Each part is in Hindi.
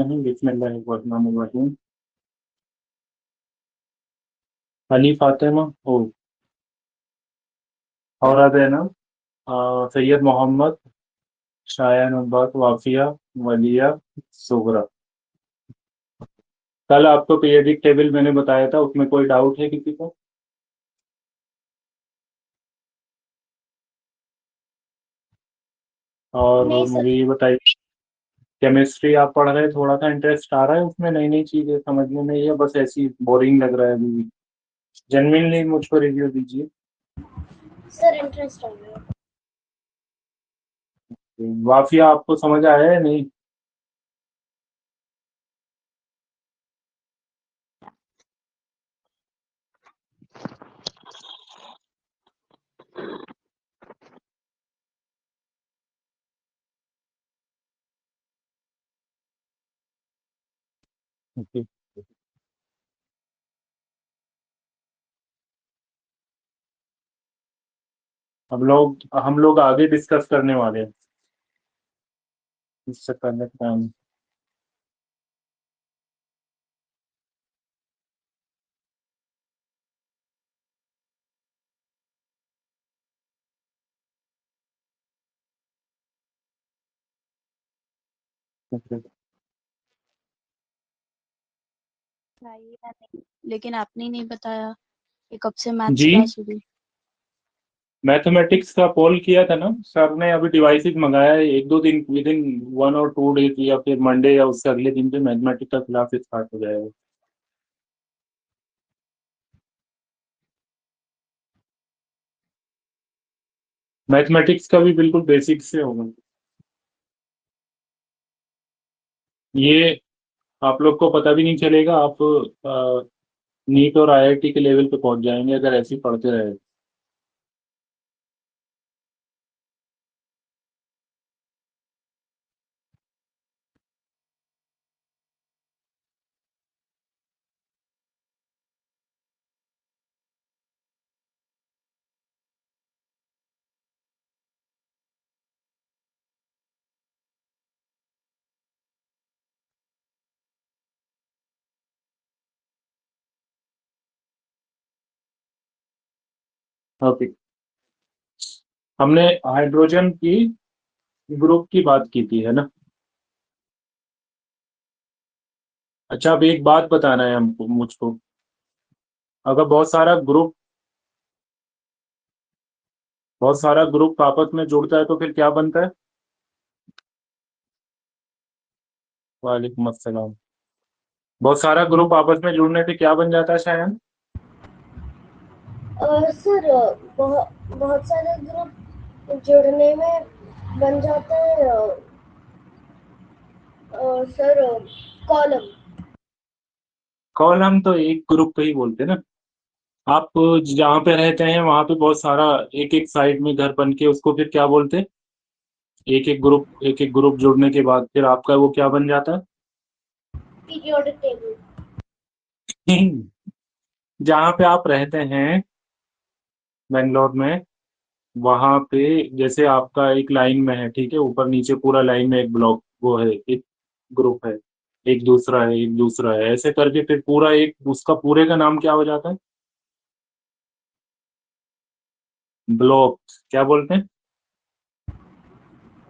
करते हैं। बिस्मिल्लाहिर्रहमानिर्रहीम। अली फातिमा ओ औरत है ना। सैयद मोहम्मद, शायान अब्बास, वाफिया, वलिया, सुगरा। कल आपको पीरियडिक टेबल मैंने बताया था, उसमें कोई डाउट है किसी को? और नहीं मुझे सर। ये बताइए, केमिस्ट्री आप पढ़ रहे हैं, थोड़ा सा इंटरेस्ट आ रहा है उसमें? नई नई चीजें समझने में, या बस ऐसी बोरिंग लग रहा है अभी भी? जेन्युइनली मुझको रिव्यू दीजिए। सर इंटरेस्ट आ गया। वाफिया आपको समझ आया है नहीं? ओके। हम लोग आगे डिस्कस करने वाले हैं इससे पहले टाइम। बताइए या नहीं, लेकिन आपने नहीं बताया कि कब से मैथ्स जी, क्लास होगी। मैथमेटिक्स का पोल किया था ना सर ने, अभी डिवाइसेस मंगाया है। एक दो दिन, विद इन 1 और 2 डेज, या फिर मंडे या उससे अगले दिन पे मैथमेटिक्स का क्लास स्टार्ट हो जाएगा। मैथमेटिक्स का भी बिल्कुल बेसिक से होगा ये। आप लोग को पता भी नहीं चलेगा, आप नीट और आईआईटी के लेवल पे पहुंच जाएंगे अगर ऐसे ही पढ़ते रहे। ओके। हमने हाइड्रोजन की ग्रुप की बात की थी, है ना? अच्छा, अब एक बात बताना है हमको, मुझको। अगर बहुत सारा ग्रुप आपस में जुड़ता है तो फिर क्या बनता है? वालेकुम अस्सलाम। बहुत सारा ग्रुप आपस में जुड़ने से क्या बन जाता है शायद? सर बहुत बहुत सारे ग्रुप जुड़ने में बन जाता है सर कॉलम। कॉलम तो एक ग्रुप को ही बोलते हैं ना। आप जहाँ पे रहते हैं वहां पे बहुत सारा, एक एक साइड में घर बन के, उसको फिर क्या बोलते हैं? एक एक ग्रुप जुड़ने के बाद फिर आपका वो क्या बन जाता पीरियोडिक टेबल। है? जहाँ पे आप रहते हैं, बेंगलोर में, वहां पे जैसे आपका एक लाइन में है, ठीक है, ऊपर नीचे पूरा लाइन में एक ब्लॉक वो है, एक ग्रुप है, एक दूसरा है, एक दूसरा है, ऐसे करके फिर पूरा एक, उसका पूरे का नाम क्या हो जाता है? ब्लॉक। क्या बोलते हैं?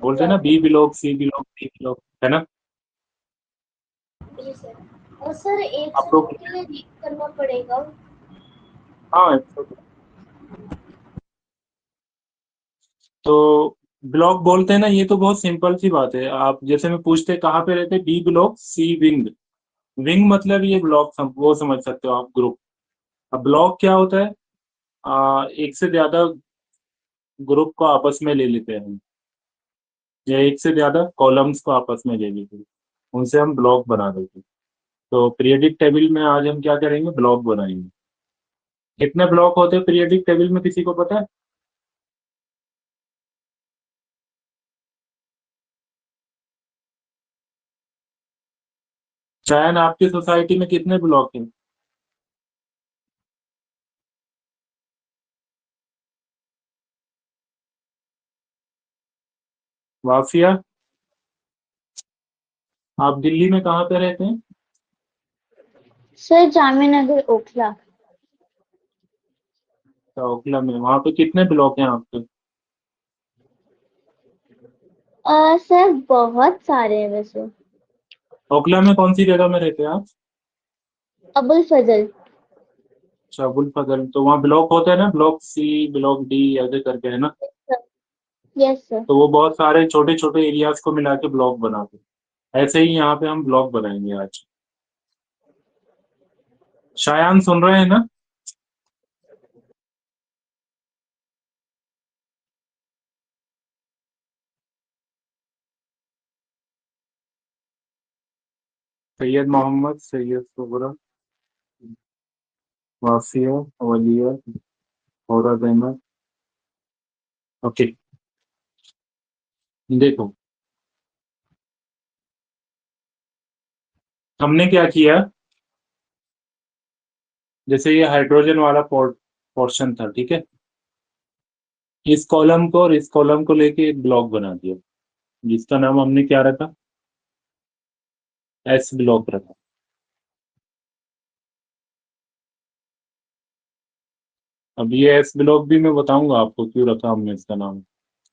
बोलते हैं ना, block. B block, C block, D block, है ना? जी सर। और सर एक आप लोग। सेकंड के लिए रीड करना पड़ेगा। हाँ, तो ब्लॉक बोलते हैं ना, ये तो बहुत सिंपल सी बात है। आप जैसे में पूछते कहाँ पे रहते, बी ब्लॉक, सी विंग। विंग मतलब ये ब्लॉक, वो समझ सकते हो आप, ग्रुप। अब ब्लॉक क्या होता है? एक से ज्यादा ग्रुप को आपस में ले लेते हैं हम, या एक से ज्यादा कॉलम्स को आपस में ले लेते हैं, उनसे हम ब्लॉक बना देते हैं। तो पीरियडिक टेबल में आज हम क्या करेंगे? ब्लॉक बनाएंगे। कितने ब्लॉक होते हैं पीरियडिक टेबल में, किसी को पता है? चायन, आपकी सोसाइटी में कितने ब्लॉक हैं? वाफिया? आप दिल्ली में कहाँ पे रहते हैं? सर जामिया नगर ओखला। अच्छा, ओखला में। वहाँ पे कितने ब्लॉक हैं आपके? सर बहुत सारे हैं वैसे। ओखला में कौन सी जगह में रहते हैं आप? अबुल फजल। अच्छा, अबुल फजल। तो वहाँ ब्लॉक होता है ना, ब्लॉक सी, ब्लॉक डी ऐसे करके, है ना? Yes sir. तो वो बहुत सारे छोटे छोटे एरियाज को मिला के ब्लॉक बनाते हैं। ऐसे ही यहाँ पे हम ब्लॉक बनाएंगे आज। शायान सुन रहे हैं ना? सैयद मोहम्मद, सैयद सुबरा, वासिया, वलिया, औरत अहमद। ओके, देखो हमने क्या किया। जैसे ये हाइड्रोजन वाला पोर्शन था, ठीक है। इस कॉलम को और इस कॉलम को लेके एक ब्लॉक बना दिया, जिसका नाम हमने क्या रखा? एस ब्लॉक रखा। अब ये एस ब्लॉक भी मैं बताऊंगा आपको क्यों रखा हमने इसका नाम।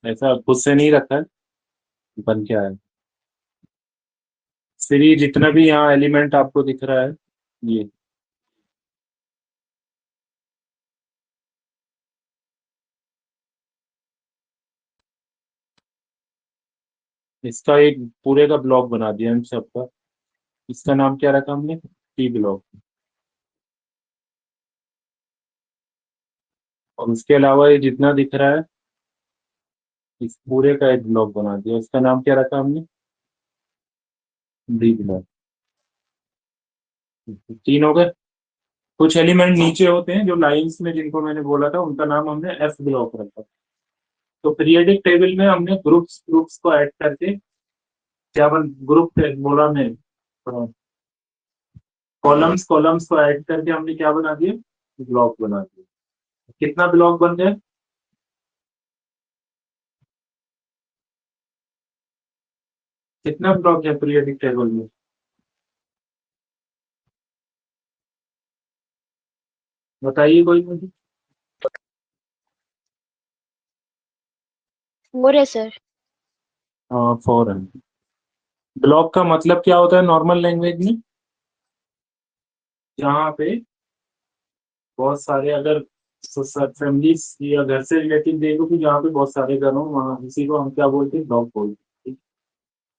ऐसा खुद से नहीं रखा है, बन क्या है। फिर ये जितना भी यहाँ एलिमेंट आपको दिख रहा है, ये इसका एक पूरे का ब्लॉक बना दिया हम सबका। इसका नाम क्या रखा हमने? P block. और उसके अलावा ये जितना दिख रहा है, इस पूरे का एक ब्लॉक बना दिया। इसका नाम क्या रखा हमने? D block. तीन हो गए। कुछ एलिमेंट नीचे होते हैं जो लाइंस में, जिनको मैंने बोला था, उनका नाम हमने एफ ब्लॉक रखा। तो पीरियोडिक टेबल में हमने ग्रुप्स ग्रुप्स को ऐड करके क्या बन, ग्रुप बोला मैं, कॉलम्स कॉलम्स को ऐड करके हमने क्या बना दिया? ब्लॉक बना दिया। कितना ब्लॉक बन गया? कितना ब्लॉक है पीरियोडिक टेबल में? बताइए कोई मुझे। 4 है सर। हाँ, 4 है। ब्लॉक का मतलब क्या होता है नॉर्मल लैंग्वेज में? जहाँ पे बहुत सारे, अगर फैमिली या घर से रिलेटिव देखो तो जहाँ पे बहुत सारे घर हो, वहाँ उसी को हम क्या बोलते हैं? ब्लॉक बोलते हैं।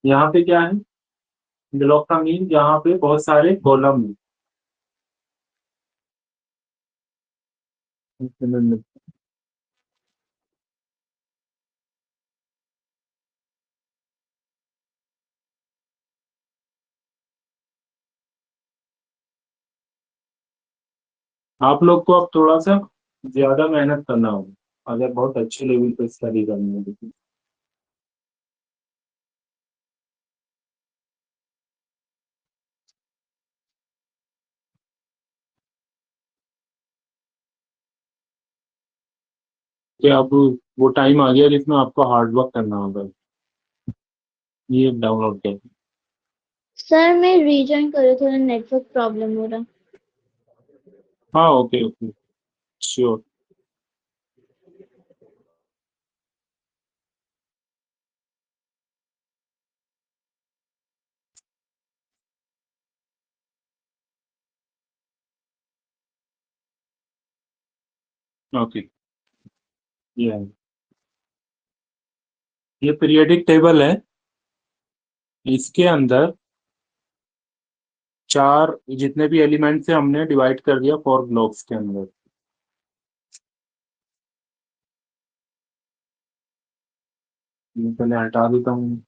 यहाँ पे क्या है? ब्लॉक का मीन जहाँ पे बहुत सारे कॉलम है। आप लोग को अब थोड़ा सा ज्यादा मेहनत करना होगा अगर बहुत अच्छे लेवल पे स्टडी करनी है तो। कि अब वो टाइम आ गया जिसमें आपको हार्ड वर्क करना होगा। ये डाउनलोड कर। सर मैं रीजॉइन करूँ, थोड़ा नेटवर्क प्रॉब्लम हो रहा। हाँ, ओके ओके, श्योर। ओके, ये है। ये पीरियोडिक टेबल है। इसके अंदर चार जितने भी एलिमेंट्स है हमने डिवाइड कर दिया 4 ब्लॉक्स के अंदर। ये पहले हटा देता हूँ।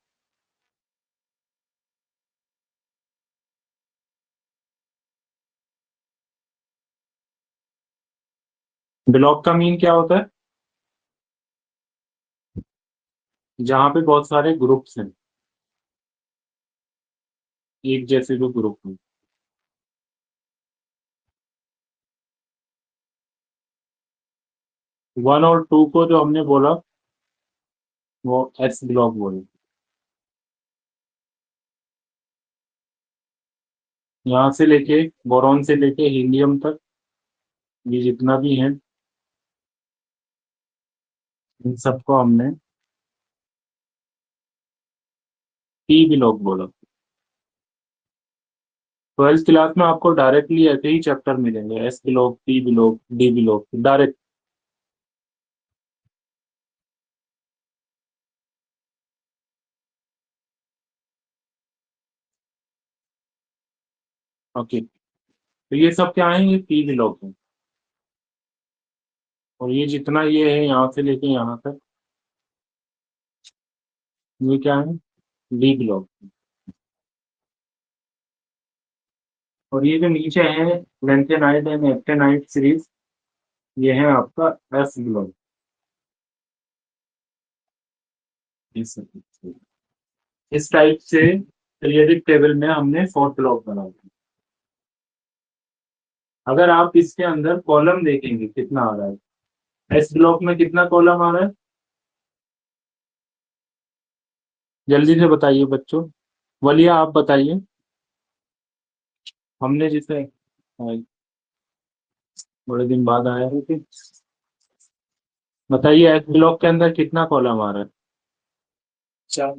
ब्लॉक का मीन क्या होता है? जहाँ पे बहुत सारे ग्रुप्स हैं, एक जैसे जो ग्रुप हैं। 1 और 2 को जो हमने बोला वो एस ब्लॉक बोले। यहाँ से लेके बोरॉन से लेके हीलियम तक, ये जितना भी है इन सबको हमने पी ब्लॉक बोला। 12th क्लास में आपको डायरेक्टली ऐसे ही चैप्टर मिलेंगे, S block, P block, D block, direct. Okay, तो ये सब क्या है, ये पी ब्लॉक है। और ये जितना ये है यहाँ से लेके यहाँ तक, ये क्या है, डी ब्लॉक। और ये जो नीचे है लेंथेनाइट एंड एक्टेनाइट सीरीज, ये है आपका एस ब्लॉक। इस टाइप से पीरियोडिक टेबल में हमने 4th ब्लॉक बना दिया। अगर आप इसके अंदर कॉलम देखेंगे कितना आ रहा है, एस ब्लॉक में कितना कॉलम आ रहा है, जल्दी से बताइए बच्चों। वलिया आप बताइए, हमने जिसे बड़े दिन बाद आया है कि बताइए एस ब्लॉक के अंदर कितना कॉलम आ रहा है। चार।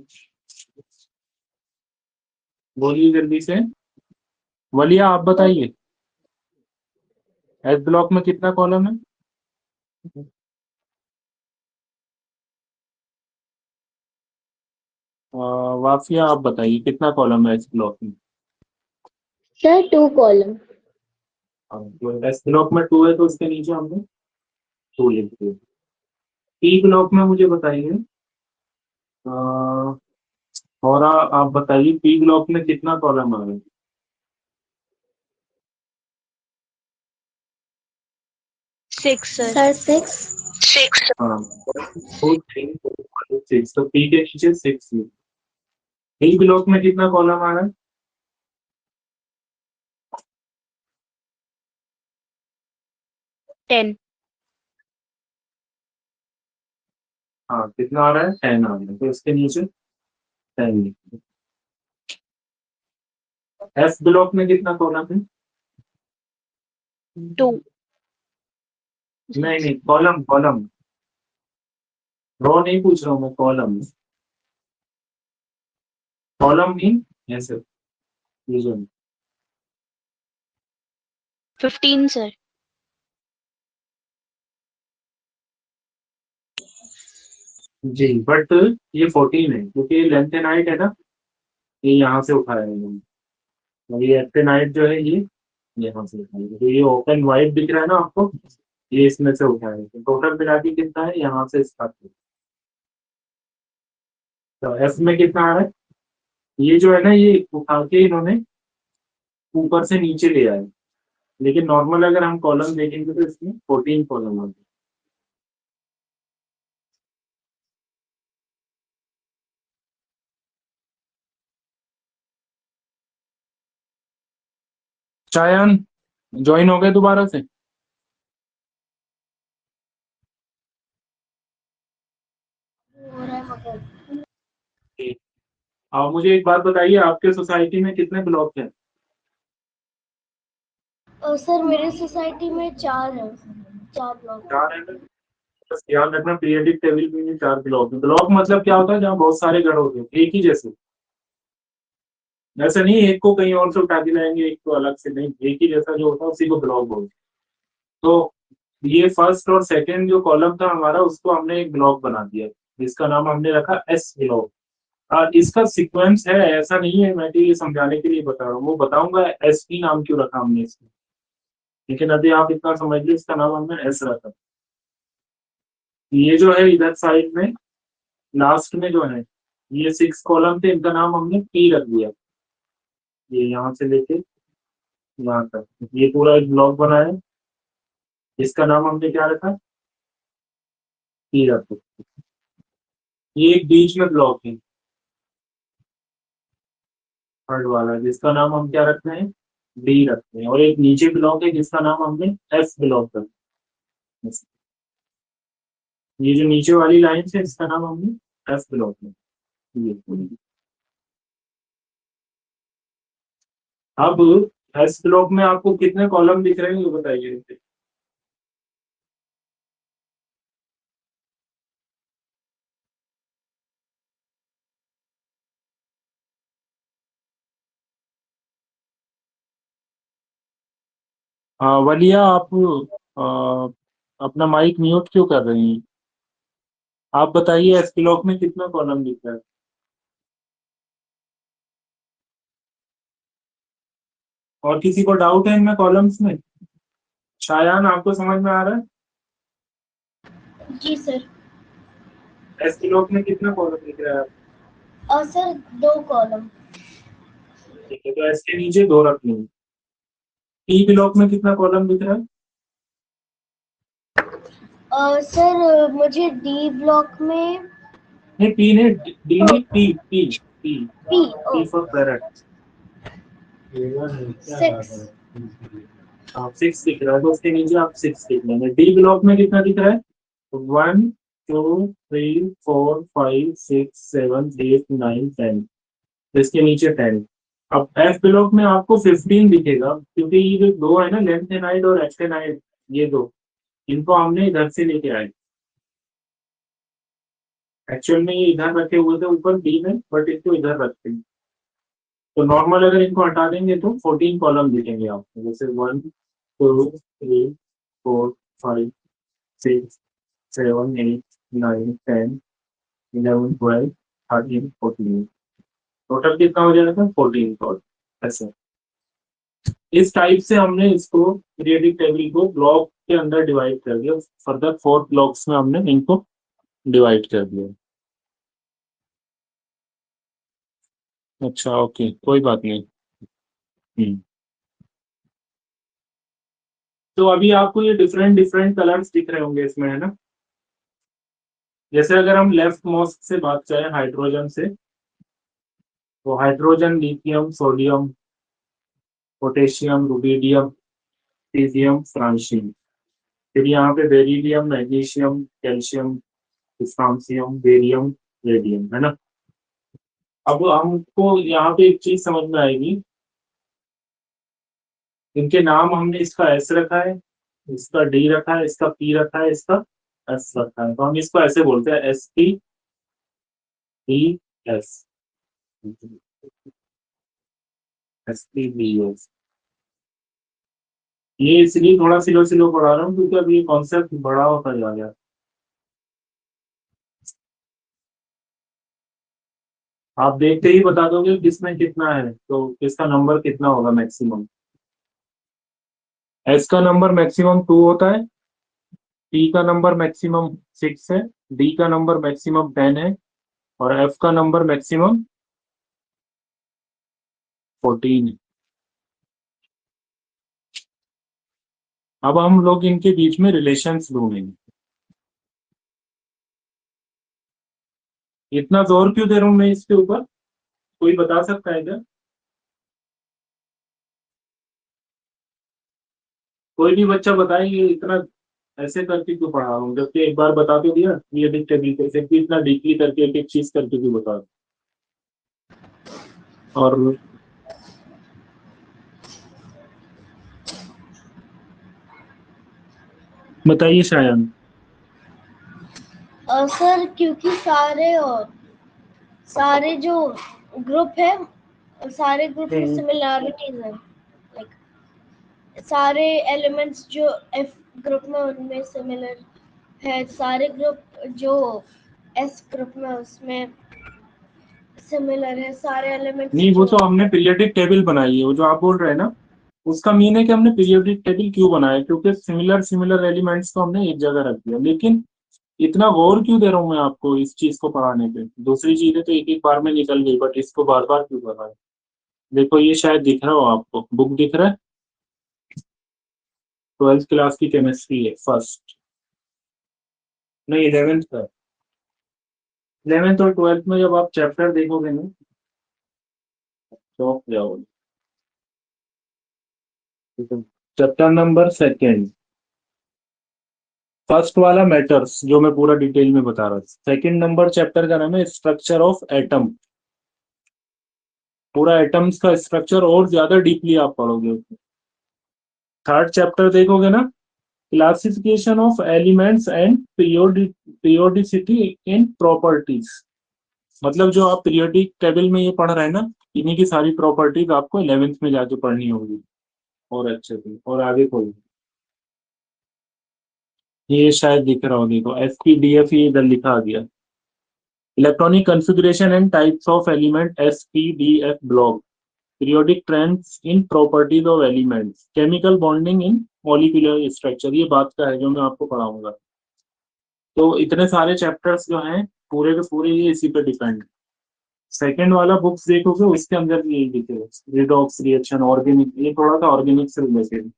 बोलिए जल्दी से, वलिया आप बताइए एस ब्लॉक में कितना कॉलम है। वाफिया आप बताइए कितना कॉलम है एस ब्लॉक में। Sir 2 column. तो एस ब्लॉक में 2 है तो उसके नीचे हमने 2 लिख दिए। पी ब्लॉक में मुझे बताइए, और आप बताइए पी ब्लॉक में कितना कॉलम आ रहा है। 6 सर। सर 6। हाँ, 4 3 4 5 6, तो पी के नीचे 6 है। डी ब्लॉक में कितना कॉलम आ रहा है, 10। हाँ कितना आ रहा है, 10 आ रहा है, तो इसके नीचे 10 लिखिए। एफ ब्लॉक में कितना कॉलम है, 2। नहीं नहीं, कॉलम कॉलम, रो नहीं पूछ रहा हूँ मैं, कॉलम। कॉलम मीन ऐसे रीजन। 15 सर। जी, बट ये 14 है क्योंकि ये लेंथेनाइट है ना, ये यहाँ से उठाया है मैंने। और ये एक्टेनाइट जो है ये यहाँ से उठाया है, तो ये ओपन वाइट दिख रहा है ना आपको, ये इसमें से उठाया है, तो टोटल मिला के कितना है, यहाँ से स्टार्ट। तो एफ में कितना आ रहा है, ये जो है ना ये उठा के इन्होंने ऊपर से नीचे ले आए, लेकिन नॉर्मल अगर हम कॉलम देखेंगे तो इसमें 14 कॉलम होंगे। चायन ज्वाइन हो गए दोबारा से। हो रहा है मगर। ठीक। अब मुझे एक बात बताइए, आपके सोसाइटी में कितने ब्लॉक हैं। सर मेरे सोसाइटी में 4 है, 4 ब्लॉक। 4 है ना? बस ध्यान रखना पीरियडिक टेबल में भी 4 ब्लॉक है। ब्लॉक मतलब क्या होता है, जहाँ बहुत सारे घर होते हैं एक ही जैसे। ऐसा नहीं एक को कहीं और से उठा के लाएंगे, एक को अलग से नहीं, एक ही जैसा जो होता है उसी को ब्लॉक बोलते हैं। तो ये फर्स्ट और सेकंड जो कॉलम था हमारा, उसको हमने एक ब्लॉक बना दिया, जिसका नाम हमने रखा एस ब्लॉक। और इसका सीक्वेंस है, ऐसा नहीं है, मैं तो ये समझाने के लिए बता रहा हूँ, वो बताऊंगा एस पी नाम क्यों रखा हमने इसको। लेकिन अभी आप इतना समझ लीजिए, इसका नाम हमने एस रखा। ये जो है इधर साइड में लास्ट में जो है, ये 6 कॉलम थे, इनका नाम हमने पी रख दिया। ये यहाँ से लेके यहाँ तक ये पूरा एक ब्लॉक बना है, इसका नाम हमने क्या रखा, पी रखा। ये एक बीच में ब्लॉक है थर्ड वाला, जिसका नाम हम क्या रखते हैं, डी रखते हैं। और एक नीचे ब्लॉक है जिसका नाम हमने एफ ब्लॉक रखा है। ये जो नीचे वाली लाइन है इसका नाम हमने एफ ब्लॉक है। ये अब एस ब्लॉक में आपको कितने कॉलम दिख रहे हैं ये बताइए। हाँ वलिया, आप अपना माइक म्यूट क्यों कर रही हैं? आप बताइए एस ब्लॉक में कितना कॉलम दिख रहा है? और किसी को डाउट है इनमें कॉलम्स में? शायान आपको समझ में आ रहा है? जी सर। एस ब्लॉक में कितना कॉलम दिख रहा है? और सर 2 कॉलम। ठीक है, तो एस के नीचे 2 रख लेंगे। टी ब्लॉक में कितना कॉलम दिख रहा है? सर मुझे डी ब्लॉक में नहीं पी नहीं, डी नहीं, P P P P P for parrot. 6। आप 6 दिख रहा है, तो उसके नीचे आप 6 लिख लेंगे। डी ब्लॉक में कितना दिख रहा है? 1 2 3 4 5 6 7 8 9 10। इसके नीचे 10। अब एफ ब्लॉक में आपको 15 दिखेगा, क्योंकि ये जो 2 है ना, लेंथेनाइड और एक्टेनाइड, ये 2, इनको हमने इधर से लेके आए। एक्चुअल में ये इधर रखे हुए थे ऊपर डी में, बट इसको इधर रखते हैं। तो नॉर्मल अगर इनको हटा देंगे तो 14 कॉलम दिखेंगे आपको, जैसे 1 2 3 4 5 6 7 8 9 10 11 12 13 14। टोटल कितना हो जाएगा? 14 टोटल। ऐसे इस टाइप से हमने इसको पीरियोडिक टेबल को ब्लॉक के अंदर डिवाइड कर दिया। फर्दर 4 ब्लॉक्स में हमने इनको डिवाइड कर दिया। अच्छा ओके, कोई बात नहीं। हम्म। तो अभी आपको ये डिफरेंट डिफरेंट कलर्स दिख रहे होंगे इसमें, है ना? जैसे अगर हम लेफ्ट मोस्ट से बात करें हाइड्रोजन से, तो hydrogen, lithium, sodium, potassium, rubidium, caesium, francium. फिर यहाँ पे beryllium, magnesium, calcium, francium, barium, radium, है ना? अब हमको यहाँ पे एक चीज समझ में आएगी, इनके नाम हमने इसका एस रखा है, इसका डी रखा है, इसका पी रखा है, इसका एस रखा है, तो हम इसको ऐसे बोलते हैं S P D S, S P D S. ये इसलिए थोड़ा सिलो सिलो पढ़ा रहा हूँ क्योंकि अब ये कॉन्सेप्ट बड़ा होता जा रहा है। आप देखते ही बता दोगे किसमें कितना है, तो किसका नंबर कितना होगा मैक्सिमम। एस का नंबर मैक्सिमम 2 होता है, पी का नंबर मैक्सिमम 6 है, डी का नंबर मैक्सिमम 10 है, और एफ का नंबर मैक्सिमम 14 है। अब हम लोग इनके बीच में रिलेशंस ढूंढेंगे। इतना जोर क्यों दे रहा हूं मैं इसके ऊपर, कोई बता सकता है क्या? कोई भी बच्चा बताए ये इतना ऐसे करके क्यों पढ़ा रहा हूँ, जबकि एक बार बता तो दिया ये टेबल कैसे, इतना डीपली करके एक एक चीज करके क्यों बता रहा हूं? और बताइए शायद। सर क्योंकि सारे जो ग्रुप है, सारे ग्रुप में सिमिलैरिटीज है। लाइक सारे एलिमेंट्स जो एफ ग्रुप में उनमें सिमिलर है, सारे ग्रुप जो एस ग्रुप में उसमें सिमिलर है, सारे एलिमेंट्स नहीं, वो जो तो हमने पीरियोडिक टेबल बनाई है, वो जो आप बोल रहे हैं ना, उसका मीन है कि हमने पीरियोडिक टेबल क्यों बनाया, क्योंकि सिमिलर सिमिलर एलिमेंट्स को हमने एक जगह रख दिया। लेकिन इतना गौर क्यों दे रहा हूँ मैं आपको इस चीज को पढ़ाने पे? दूसरी चीजें तो एक एक बार में निकल गई, बट इसको बार बार क्यों कर रहा है? देखो ये शायद दिख रहा हो आपको, बुक दिख रहा है, 12th क्लास की केमिस्ट्री है, फर्स्ट, नहीं 11th का। 11th और 12th में जब आप चैप्टर देखोगे ना, चौंक जाओगे। चैप्टर नंबर सेकेंड, फर्स्ट वाला मैटर्स, जो मैं पूरा डिटेल में बता रहा था। सेकंड नंबर चैप्टर का नाम है स्ट्रक्चर ऑफ एटम। पूरा एटम्स का स्ट्रक्चर और ज्यादा डीपली आप पढ़ोगे। थर्ड चैप्टर देखोगे ना, classification of elements and periodicity in properties. मतलब जो आप पीरियोडिक टेबल में ये पढ़ रहे हैं ना, इन्हीं की सारी प्रॉपर्टीज आपको 11th में जाके पढ़नी होगी और अच्छे से, और आगे कोई। ये शायद दिख रहा हो, देखो SPDF ये इधर लिखा गया, electronic configuration and types of element, SPDF block, periodic trends in properties of elements, chemical bonding in molecular structure, ये बात का है जो मैं आपको पढ़ाऊंगा। तो इतने सारे चैप्टर्स जो हैं पूरे के पूरे ये इसी पे डिपेंड है। सेकेंड वाला बुक्स देखोगे उसके अंदर भी यही दिखेगा, रिडॉक्स रिएक्शन, ऑर्गेनिक, ये थोड़ा सा ऑर्गेनिक से रिलेटेड।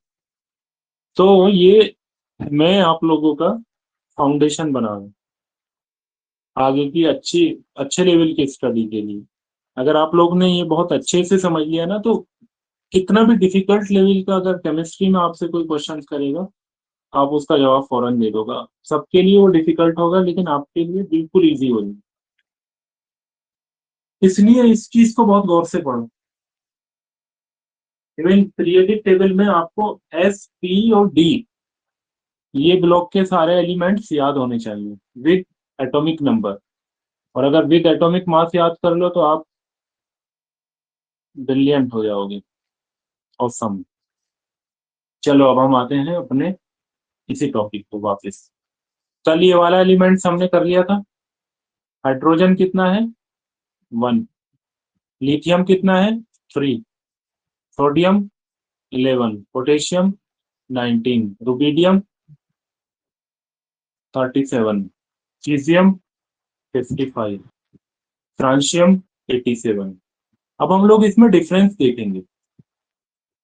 तो ये मैं आप लोगों का फाउंडेशन बना रहा हूं आगे की अच्छे लेवल की स्टडी के लिए। अगर आप लोग ने ये बहुत अच्छे से समझ लिया ना, तो कितना भी डिफिकल्ट लेवल का अगर केमिस्ट्री में आपसे कोई क्वेश्चन करेगा, आप उसका जवाब फौरन दे दोगा। सबके लिए वो डिफिकल्ट होगा, लेकिन आपके लिए बिल्कुल ईजी होगी। इसलिए इस चीज को बहुत गौर से पढ़ो। इवन पीरियोडिक टेबल में आपको S, P और D ये ब्लॉक के सारे एलिमेंट्स याद होने चाहिए विद एटॉमिक नंबर, और अगर विद एटॉमिक मास याद कर लो तो आप ब्रिलियंट हो जाओगे। ऑसम। चलो अब हम आते हैं अपने इसी टॉपिक को वापस। कल ये वाला एलिमेंट्स हमने कर लिया था। हाइड्रोजन कितना है? 1। लिथियम कितना है? 3। Sodium 11, potassium 19, rubidium 37, caesium 55, francium 87। अब हम लोग इसमें डिफरेंस देखेंगे।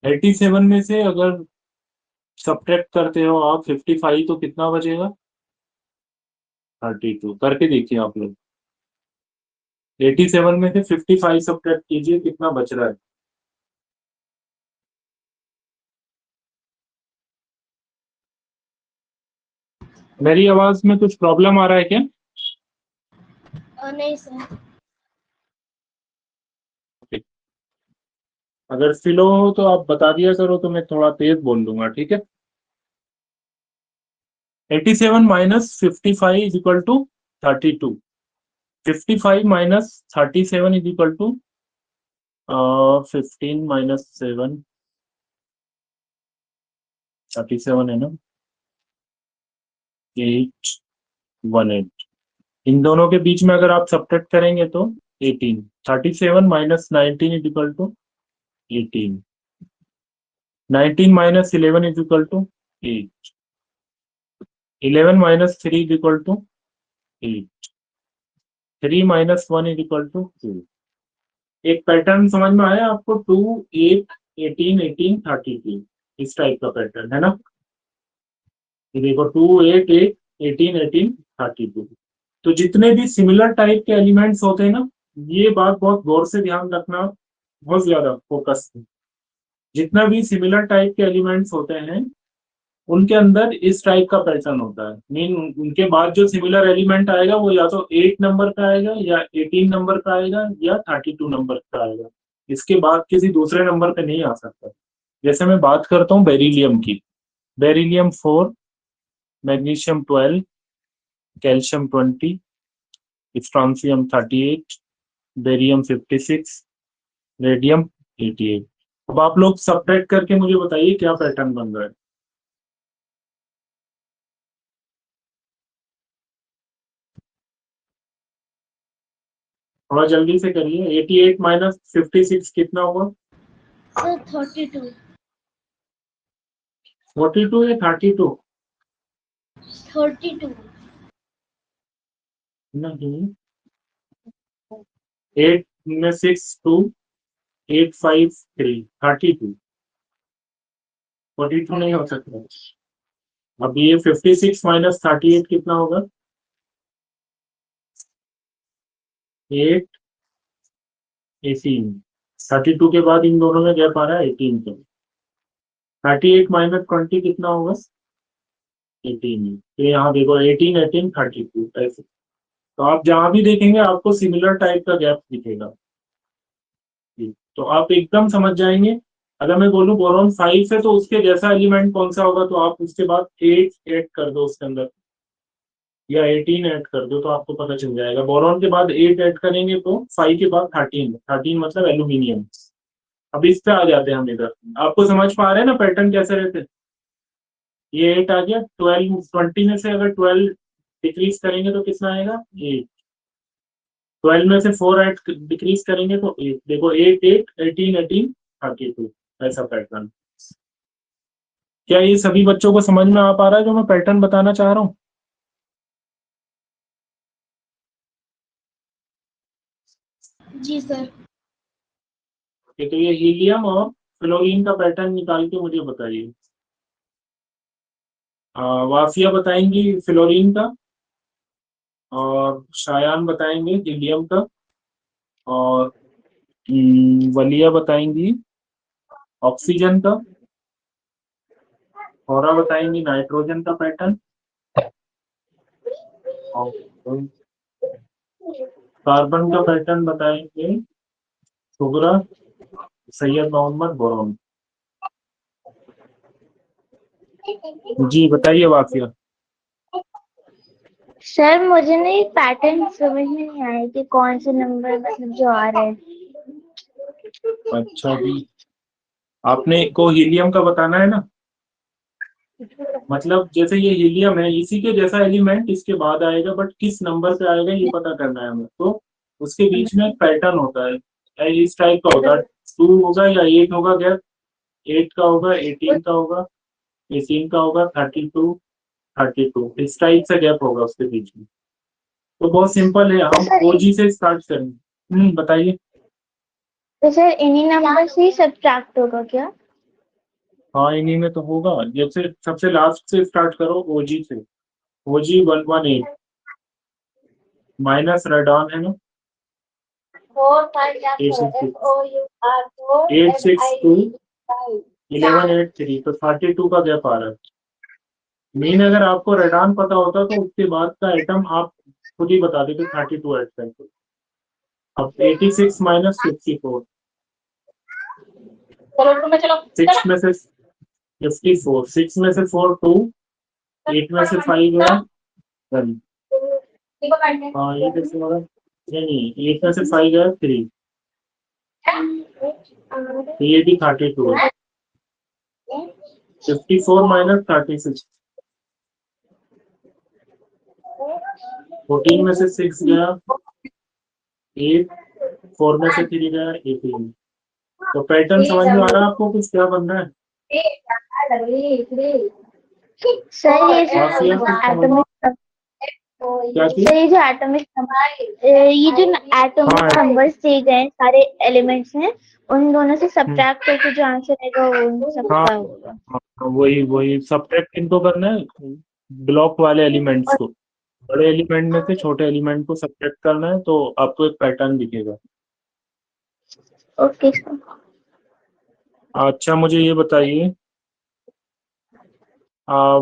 87 में से अगर सब्ट्रैक्ट करते हो आप 55 तो कितना बचेगा? 32। करके देखिए आप लोग। 87 में से 55 सब्ट्रैक्ट कीजिए, कितना बच रहा है? मेरी आवाज में कुछ प्रॉब्लम आ रहा है क्या? नहीं सर। अगर स्लो हो तो आप बता दिया करो, तो मैं थोड़ा तेज बोल दूंगा, ठीक है? 87 minus 55 is equal to 32। 55 minus 37 is equal to 15 minus 7, 37 है ना, 818। इन दोनों के बीच में अगर आप सब्ट्रैक्ट करेंगे तो 18। 37 minus 19 is equal to 18। 19 minus 11 is equal to 8। 11 minus 3 is equal to 8। 3 minus 1 is equal to 2। एक पैटर्न समझ में आया आपको? 2, 8, 18, 18, 32, इस टाइप का पैटर्न है ना। ये देखो 2, 8, 8, 18, 18, 32। तो जितने भी सिमिलर टाइप के एलिमेंट्स होते हैं ना, ये बात बहुत गौर से ध्यान रखना, बहुत ज्यादा फोकस। जितना भी सिमिलर टाइप के एलिमेंट्स होते हैं उनके अंदर इस टाइप का पैटर्न होता है। मीन उनके बाद जो सिमिलर एलिमेंट आएगा वो या तो 8 नंबर का आएगा, या 18 नंबर का आएगा, या 32 नंबर का आएगा। इसके बाद किसी दूसरे नंबर पे नहीं आ सकता। जैसे मैं बात करता हूँ बेरिलियम की, beryllium 4, magnesium 12, calcium 20, strontium 38, barium 56, radium 88। अब आप लोग सब्ट्रैक्ट करके मुझे बताइए क्या पैटर्न बन रहा है। थोड़ा जल्दी से करिए। 88 माइनस 56 कितना होगा? सर 32। 42 या 32? 32। नहीं, 8 में 6 2, 8 5 3, 32। 42 नहीं हो सकता। अब ये 56 माइनस 38 कितना होगा? 8, 18। 32 के बाद इन दोनों में गैप आ रहा है 18 का। 38 माइनस 20 कितना होगा? 18। तो यहाँ देखो 18, 18, 32 ऐसे। तो आप जहां भी देखेंगे आपको सिमिलर टाइप का गैप दिखेगा। तो आप एकदम समझ जाएंगे। अगर मैं बोलूं बोरॉन 5 है तो उसके जैसा एलिमेंट कौन सा होगा, तो आप उसके बाद 8 ऐड कर दो उसके अंदर, या 18 ऐड कर दो, तो आपको पता चल जाएगा। बोरॉन के बाद 8 ऐड करेंगे तो 5 के बाद 13 मतलब एल्यूमिनियम। अब इस पे आ जाते हैं हम इधर। आपको समझ पा रहे हैं ना पैटर्न कैसे रहते हैं? ये 8 आ गया, 20 में से अगर 12 डिक्रीज करेंगे तो कितना आएगा? 8। 12 में से 4 ऐड डिक्रीज करेंगे तो 8। देखो 8 8 18 18 32, ऐसा पैटर्न। क्या ये सभी बच्चों को समझ में आ पा रहा है जो मैं पैटर्न बताना चाह रहा हूँ? जी सर। तो ये हीलियम और फ्लोरीन का पैटर्न निकाल के मुझे बताइए। वाफिया बताएंगी फ्लोरीन का, और शायान बताएंगे हीलियम का, और वलिया बताएंगी ऑक्सीजन का, और बताएंगी नाइट्रोजन का पैटर्न, और कार्बन का पैटर्न बताएंगे शुगरा, सैयद मोहम्मद, बोरॉन। जी बताइए वाफिया। सर मुझे ना ये पैटर्न समझ में नहीं आया कि कौन से नंबर मतलब जो आ रहे हैं। अच्छा जी, आपने को हीलियम का बताना है ना, मतलब जैसे ये हीलियम है इसी के जैसा एलिमेंट इसके बाद आएगा, बट किस नंबर पे आएगा ये पता करना है हमें। तो उसके बीच में एक पैटर्न होता है, इस टाइप का होता है। 2 होगा या 8 होगा, क्या 8 का होगा, 18 का होगा, 18 का होगा, 32 32, इस टाइप से गैप होगा उसके बीच में। तो बहुत सिंपल है, हम ओजी से स्टार्ट करेंगे। बताइए। तो सर इन्हीं नंबर से ही सब्ट्रैक्ट होगा क्या? हाँ इन्हीं में तो होगा, जैसे सबसे लास्ट से स्टार्ट करो ओजी से। ओजी 118 माइनस रेडॉन है ना 862 1183, तो 32 का गैप आ रहा है। मेन अगर आपको रेडॉन पता होता तो उसके बाद का आइटम आप खुद ही बता देते 32 ऐड करके। अब 86 माइनस 54, 6 में से 54, 6 में से 4 2, 8 में से 5 है 1। हाँ ये कैसे होगा? नहीं 8 में से 5 है 3, तो ये भी 32 है। 54 माइनस 36, 14 में से 6 गया 8, 4 में से 3 गया 18। तो पैटर्न समझ में आ रहा है आपको कुछ क्या बन रहा है? सर ये जो वाफिया कुछ समझ एटॉमिक क्या चीज? सर ये जो एटॉमिक ये जो एटॉमिक हाँ नंबर्स दिए गए हैं सारे एलिमेंट्स हैं, उन दोनों से सब्ट्रैक्ट करके जो आंसर आएगा वो उन हाँ सबका होगा। वही वही सब्ट्रैक्ट किनको करना है? ब्लॉक वाले एलिमेंट्स को, बड़े एलिमेंट में से छोटे एलिमेंट को सब्ट्रैक्ट करना है, तो आपको एक पैटर्न दिखेगा। Okay sir. अच्छा मुझे ये बताइए,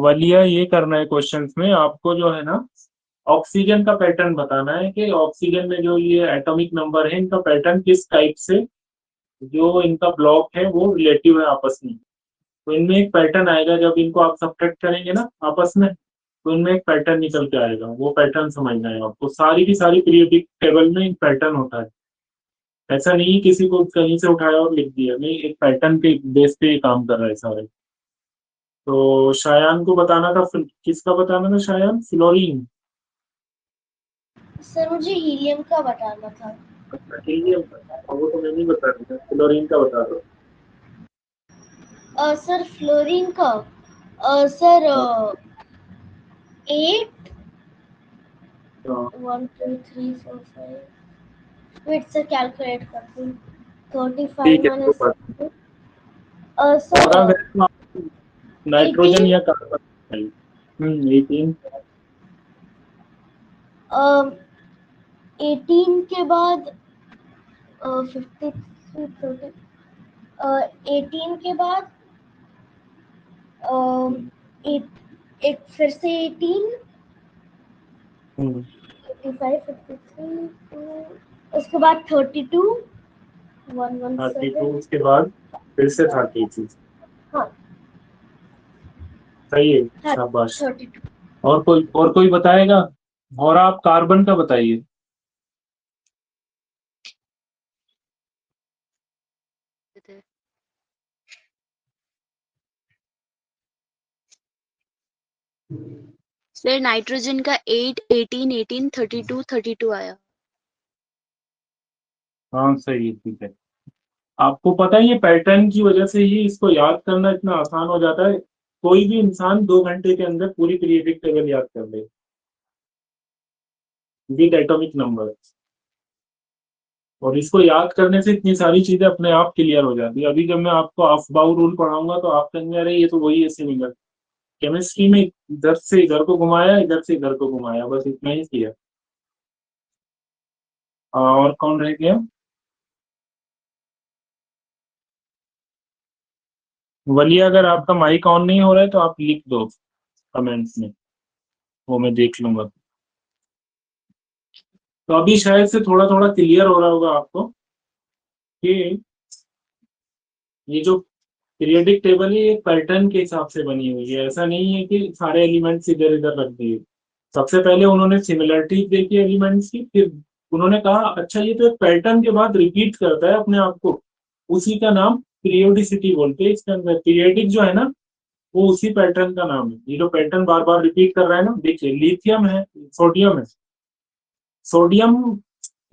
वलिया ये करना है क्वेश्चंस में आपको जो है ना, ऑक्सीजन का पैटर्न बताना है कि ऑक्सीजन में जो ये एटॉमिक नंबर है इनका पैटर्न किस टाइप से, जो इनका ब्लॉक है वो रिलेटिव है आपस में। तो इनमें एक पैटर्न आएगा जब इनको आप सब्ट्रैक्ट करेंगे ना आपस में, तो इनमें एक पैटर्न निकल के आएगा। वो पैटर्न समझना है आपको। सारी की सारी पीरियोडिक टेबल में एक पैटर्न होता है, ऐसा नहीं किसी को कहीं से उठाया और लिख दिया, नहीं, एक पैटर्न के बेस पे ये काम कर रहा है सारे। तो शायान को बताना था, किसका बताना था शायान? फ्लोरीन। सर मुझे हीलियम का बताना था। हीलियम का, वो तो मैं नहीं बता रहा था, फ्लोरीन का बता दो। सर फ्लोरीन का सर 8 1 2 3 4 5 वेट सर कैलकुलेट करती हूँ। 35 ठीक है माइनस तो सर और अगर नाइट्रोजन 18 या कार्बन 18 18 के बाद 53 30 18 के बाद एक फिर से 18 55 53 उसके बाद 32 32, 117 उसके बाद फिर से 32। हाँ सही है, शाबाश। 32 और कोई बताएगा? और आप कार्बन का बताइए। फिर नाइट्रोजन का 8, 18, 18, 32, 32 आया। हाँ सही है, ठीक है। आपको पता है ये पैटर्न की वजह से ही इसको याद करना इतना आसान हो जाता है। कोई भी इंसान 2 घंटे के अंदर पूरी पीरियोडिक टेबल याद कर ले विद एटॉमिक नंबर। और इसको याद करने से इतनी सारी चीजें अपने आप क्लियर हो जाती है। अभी जब मैं आपको अफबाउ रूल पढ़ाऊंगा तो आप कहेंगे अरे ये तो वही ऐसे निकल। केमिस्ट्री में इधर से इधर को घुमाया, इधर से इधर को घुमाया, बस इतना ही किया। और कौन रह गया? वली, अगर आपका माइक ऑन नहीं हो रहा है तो आप लिख दो कमेंट्स में, वो मैं देख लूंगा। तो अभी शायद से थोड़ा थोड़ा क्लियर हो रहा होगा आपको कि ये जो पीरियोडिक टेबल है ये पैटर्न के हिसाब से बनी हुई है। ऐसा नहीं है कि सारे एलिमेंट्स इधर इधर रख दिए। सबसे पहले उन्होंने सिमिलरिटी देखी एलिमेंट्स की, फिर उन्होंने कहा अच्छा ये तो एक पैटर्न के बाद रिपीट करता है अपने आप को, उसी का नाम पीरियोडिसिटी बोलते हैं। इसके अंदर पीरियोडिक जो है ना, वो उसी पैटर्न का नाम है। ये जो पैटर्न बार बार रिपीट कर रहा है ना, देखिए लिथियम है, सोडियम है। सोडियम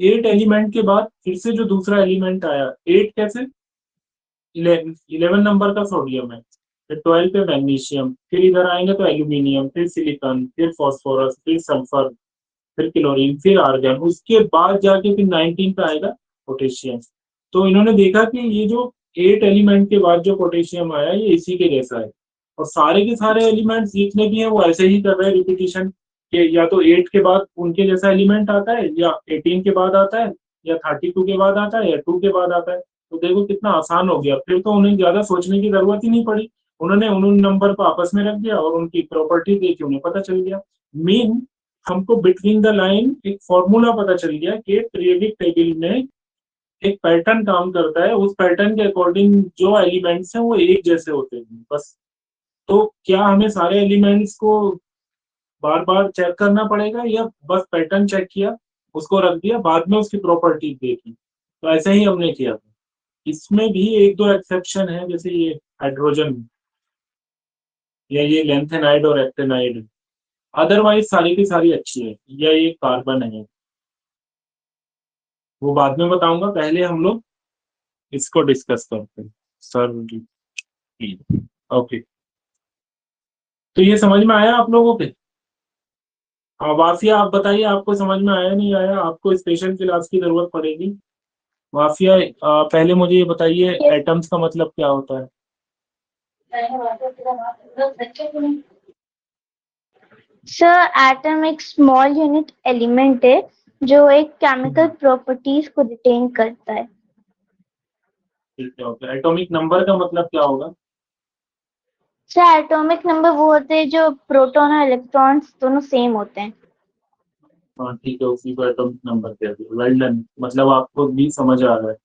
8 एलिमेंट के बाद फिर से जो दूसरा एलिमेंट आया, 8 कैसे, 11 नंबर का सोडियम है। फिर 12 पे मैग्नीशियम, फिर इधर आएंगे तो एल्यूमिनियम, फिर सिलिकॉन, फिर फास्फोरस, फिर सल्फर, फिर क्लोरीन, फिर आर्गन। उसके बाद जाके फिर 19 पे आएगा पोटेशियम। तो इन्होंने देखा कि ये जो 8 एलिमेंट के बाद जो पोटेशियम आया ये इसी के जैसा है। और सारे के सारे एलिमेंट्स जितने भी हैं वो ऐसे ही कर रहे हैं रिपीटिशन के, या तो 8 के बाद उनके जैसा एलिमेंट आता है, या 18 के बाद आता है, या 32 के बाद आता है, या 2 के बाद आता है। तो देखो कितना आसान हो गया, फिर तो उन्हें ज्यादा सोचने की जरूरत ही नहीं पड़ी। उन्होंने उन नंबर को आपस में रख दिया और उनकी प्रॉपर्टी देखी, उन्हें पता चल गया। मीन हमको बिटवीन द लाइन एक फॉर्मूला पता चल गया कि पीरियोडिक टेबल में एक पैटर्न काम करता है, उस पैटर्न के अकॉर्डिंग जो एलिमेंट्स हैं वो एक जैसे होते हैं बस। तो क्या हमें सारे एलिमेंट्स को बार बार चेक करना पड़ेगा, या बस पैटर्न चेक किया, उसको रख दिया, बाद में उसकी प्रॉपर्टी देखी? तो ऐसे ही हमने किया था। इसमें भी एक दो एक्सेप्शन है, जैसे ये हाइड्रोजन, या ये लेंथेनाइड और एक्टेनाइड। अदरवाइज सारी की सारी अच्छी है। या ये कार्बन है, वो बाद में बताऊंगा, पहले हम लोग इसको डिस्कस करते हैं सर। ओके, तो ये समझ में आया आप लोगों के? वाफिया आप बताइए, आपको समझ में आया नहीं आया? आपको स्पेशल क्लास की जरूरत पड़ेगी। वाफिया पहले मुझे ये बताइए एटम्स का मतलब क्या होता है? सर एटम एक स्मॉल यूनिट एलिमेंट है जो एक केमिकल प्रॉपर्टीज को रिटेन करता है। ठीक है, ओके। एटॉमिक नंबर का मतलब क्या होगा? सर एटॉमिक नंबर वो होते हैं जो प्रोटॉन और इलेक्ट्रॉन्स दोनों सेम होते हैं। हाँ ठीक है, उसी को एटॉमिक नंबर कहते हैं। वेल डन, मतलब आपको भी समझ आ रहा है।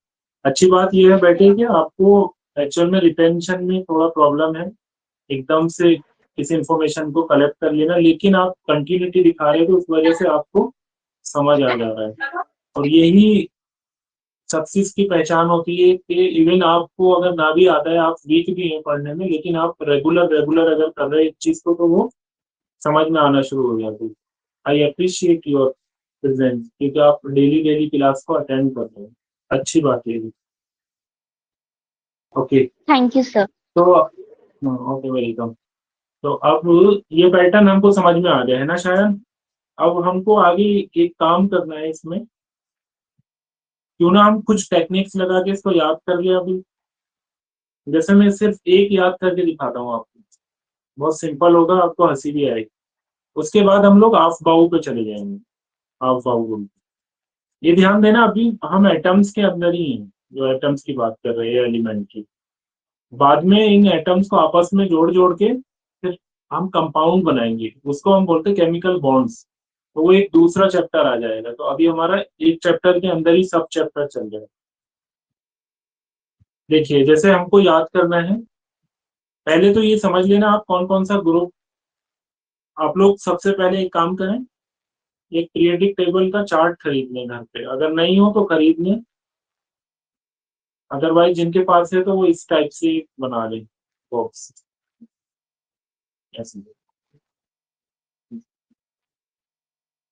अच्छी बात यह है बेटे कि आपको एक्चुअल में रिटेंशन में थोड़ा प्रॉब्लम है, एकदम से किसी इंफॉर्मेशन को कलेक्ट कर लेना, लेकिन आप कंटिन्यूटी दिखा रहे थे उस वजह से आपको समझ आ जा रहा है। और यही सक्सेस की पहचान होती है कि इवन आपको अगर ना भी आता है, आप वीक भी हैं पढ़ने में, लेकिन आप रेगुलर रेगुलर अगर कर रहे हैं इस चीज को तो वो समझ में आना शुरू हो जाती है। आई अप्रिशिएट योर प्रेजेंस, क्योंकि आप डेली डेली क्लास को अटेंड कर रहे हैं, अच्छी बात है। Okay, thank you sir. तो ओके, वेलकम। तो अब ये पैटर्न हमको समझ में आ गया है ना शायद? अब हमको आगे एक काम करना है इसमें, क्यों ना हम कुछ टेक्निक्स लगा के इसको याद कर लिया अभी। जैसे मैं सिर्फ एक याद करके दिखाता हूँ आपको, बहुत सिंपल होगा, आपको हंसी भी आएगी। उसके बाद हम लोग हाफ बाउ पे चले जाएंगे। हाफ बाउ बोल, ये ध्यान देना अभी हम एटम्स के अंदर ही हैं, जो एटम्स की बात कर रहे हैं, एलिमेंट की। बाद में इन एटम्स को आपस में जोड़ जोड़ के फिर हम कंपाउंड बनाएंगे, उसको हम बोलते हैं केमिकल बॉन्ड्स। तो वो एक दूसरा चैप्टर आ जाएगा। तो अभी हमारा एक चैप्टर के अंदर ही सब चैप्टर चल रहा है। देखिए जैसे हमको याद करना है, पहले तो ये समझ लेना आप कौन कौन सा ग्रुप। आप लोग सबसे पहले एक काम करें, एक पीरियोडिक टेबल का चार्ट खरीद लें घर पे, अगर नहीं हो तो खरीद लें, अदरवाइज जिनके पास है तो वो इस टाइप से बना लें बॉक्स ऐसे।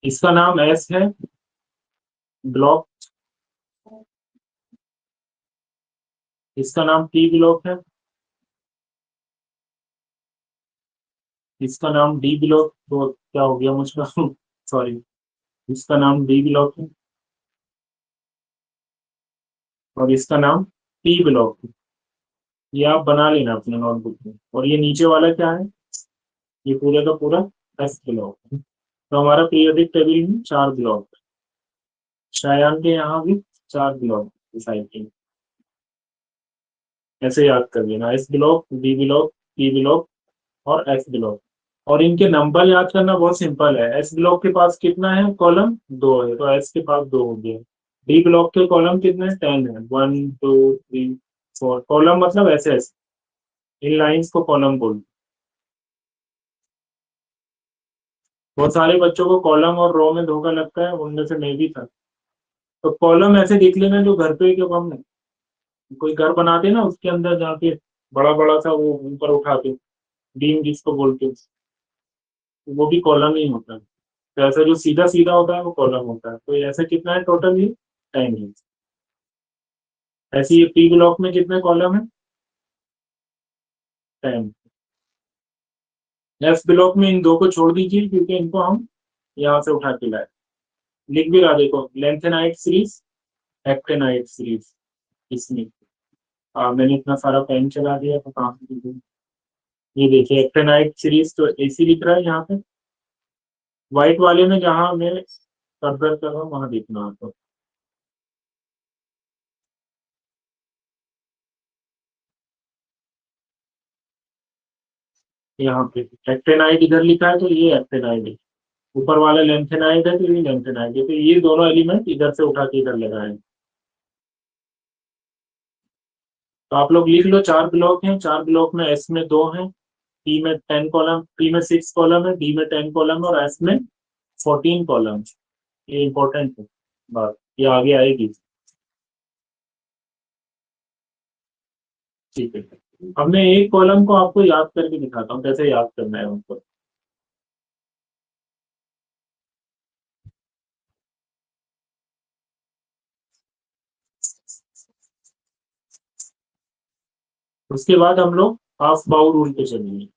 इसका नाम एस है, ब्लॉक। इसका नाम टी ब्लॉक है। इसका नाम डी ब्लॉक, तो क्या हो गया मुझका सॉरी। इसका नाम डी ब्लॉक है और इसका नाम टी ब्लॉक है। ये आप बना लेना अपने नोटबुक में। और ये नीचे वाला क्या है, ये पूरे का पूरा एस ब्लॉक है। तो हमारा पीरियोडिक टेबल में 4 ब्लॉक है। शायान के यहाँ भी 4 ब्लॉक साइकिल। ऐसे याद कर लेना, S block, D block, T block और एस ब्लॉक। और इनके नंबर याद करना बहुत सिंपल है। एस ब्लॉक के पास कितना है कॉलम, 2 है, तो एस के पास 2 हो गया। डी ब्लॉक के कॉलम कितने हैं, 10 है, 1 2 3 4। कॉलम मतलब ऐसे ऐसे, इन लाइंस को कॉलम बोलते हैं। बहुत सारे बच्चों को कॉलम और रो में धोखा लगता है, उनमें से मैं भी था। तो कॉलम ऐसे देख लेना जो घर पे, जब हम कोई घर बनाते ना उसके अंदर जाके बड़ा बड़ा सा वो ऊपर उठाते, बीम जिसको बोलते हैं, वो भी कॉलम ही होता है। तो ऐसा जो सीधा सीधा होता है वो कॉलम होता है। तो ये ऐसे कितना है टोटल, ये 10 है। ऐसे ये पी ब्लॉक में कितने कॉलम है, 10। एफ ब्लॉक में इन 2 को छोड़ दीजिए क्योंकि इनको हम यहाँ से उठा के लाए। लिख भी रहा देखो, लेंथेनाइट सीरीज, एक्टेनाइट सीरीज। इसमें मैंने इतना सारा पेन चला दिया तो कहाँ से लिखूं? ये देखिए एक्टेनाइट सीरीज, तो एसी लिख रहा है यहाँ पे। व्हाइट वाले में जहाँ मैं कर्सर कर रहा हूँ वहां देखना आपको। यहाँ पे एक्टेनाइट इधर लिखा है तो ये एक्टेनाइट है। ऊपर वाला लेंथेनाइट है तो ये लेंथेनाइट है। तो ये दोनों एलिमेंट इधर से उठा के इधर लगाए। तो आप लोग लिख लो, 4 ब्लॉक हैं। 4 ब्लॉक में एस में 2 हैं, टी में 10 कॉलम, टी में 6 कॉलम है, डी में 10 कॉलम है और एस में 14 कॉलम। ये इंपॉर्टेंट है बात, ये आगे आएगी। ठीक है, अब मैं एक कॉलम को आपको याद करके दिखाता हूँ कैसे याद करना है उनको। उसके बाद हम लोग हाफ बाउल रूल पे चलेंगे।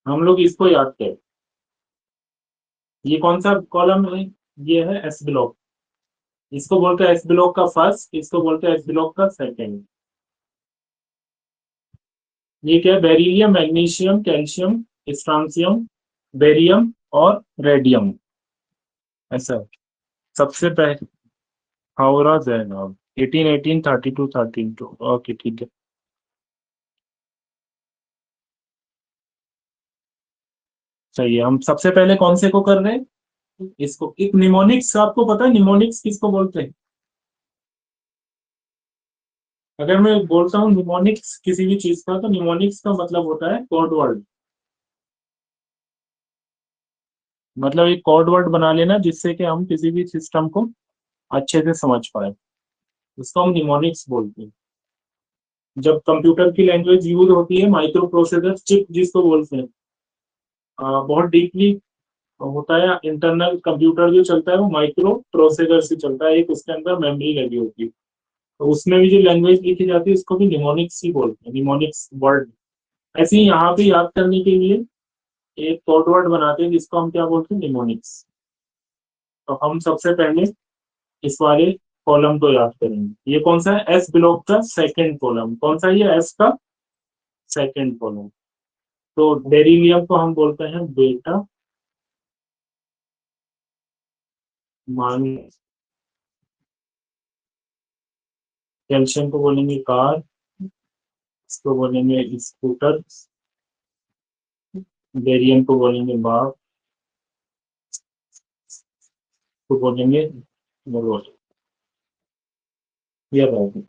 हम लोग इसको याद करें, ये कौन सा कॉलम है, ये है एस ब्लॉक। इसको बोलते हैं एस ब्लॉक का फर्स्ट, इसको बोलते हैं एस ब्लॉक का सेकेंड। ये क्या है, beryllium, magnesium, calcium, strontium, barium और रेडियम। ऐसा सबसे पहले हावड़ा जैनब 1818 32 32। ओके ठीक है, सही है। हम सबसे पहले कौन से को कर रहे हैं, इसको। एक निमोनिक्स, आपको पता है निमोनिक्स किसको बोलते हैं? अगर मैं बोलता हूँ निमोनिक्स किसी भी चीज का, तो निमोनिक्स का मतलब होता है कोड वर्ड। मतलब एक कोड वर्ड बना लेना जिससे कि हम किसी भी सिस्टम को अच्छे से समझ पाए, उसको हम निमोनिक्स बोलते हैं। जब कंप्यूटर की लैंग्वेज यूज होती है, माइक्रो प्रोसेसर चिप जिसको बोलते हैं, बहुत डीपली होता है। इंटरनल कंप्यूटर जो चलता है वो माइक्रो प्रोसेसर से चलता है, एक उसके अंदर मेमोरी लगी होती है। तो उसमें भी जो लैंग्वेज लिखी जाती है उसको भी निमोनिक्स ही बोलते हैं, निमोनिक्स वर्ड। ऐसे ही यहाँ पे याद करने के लिए एक कोड वर्ड बनाते हैं जिसको हम क्या बोलते हैं, निमोनिक्स। तो हम सबसे पहले इस वाले कॉलम को याद करेंगे। ये कौन सा है, एस ब्लॉक का सेकंड कॉलम। कौन सा, ये एस का सेकंड कॉलम। तो बेरिलियम को हम बोलते हैं बेटा, मान, कैल्शियम को बोलेंगे कार, इसको बोलेंगे स्कूटर, बेरियम को बोलेंगे बाप, को बोलेंगे रोड। ये बात।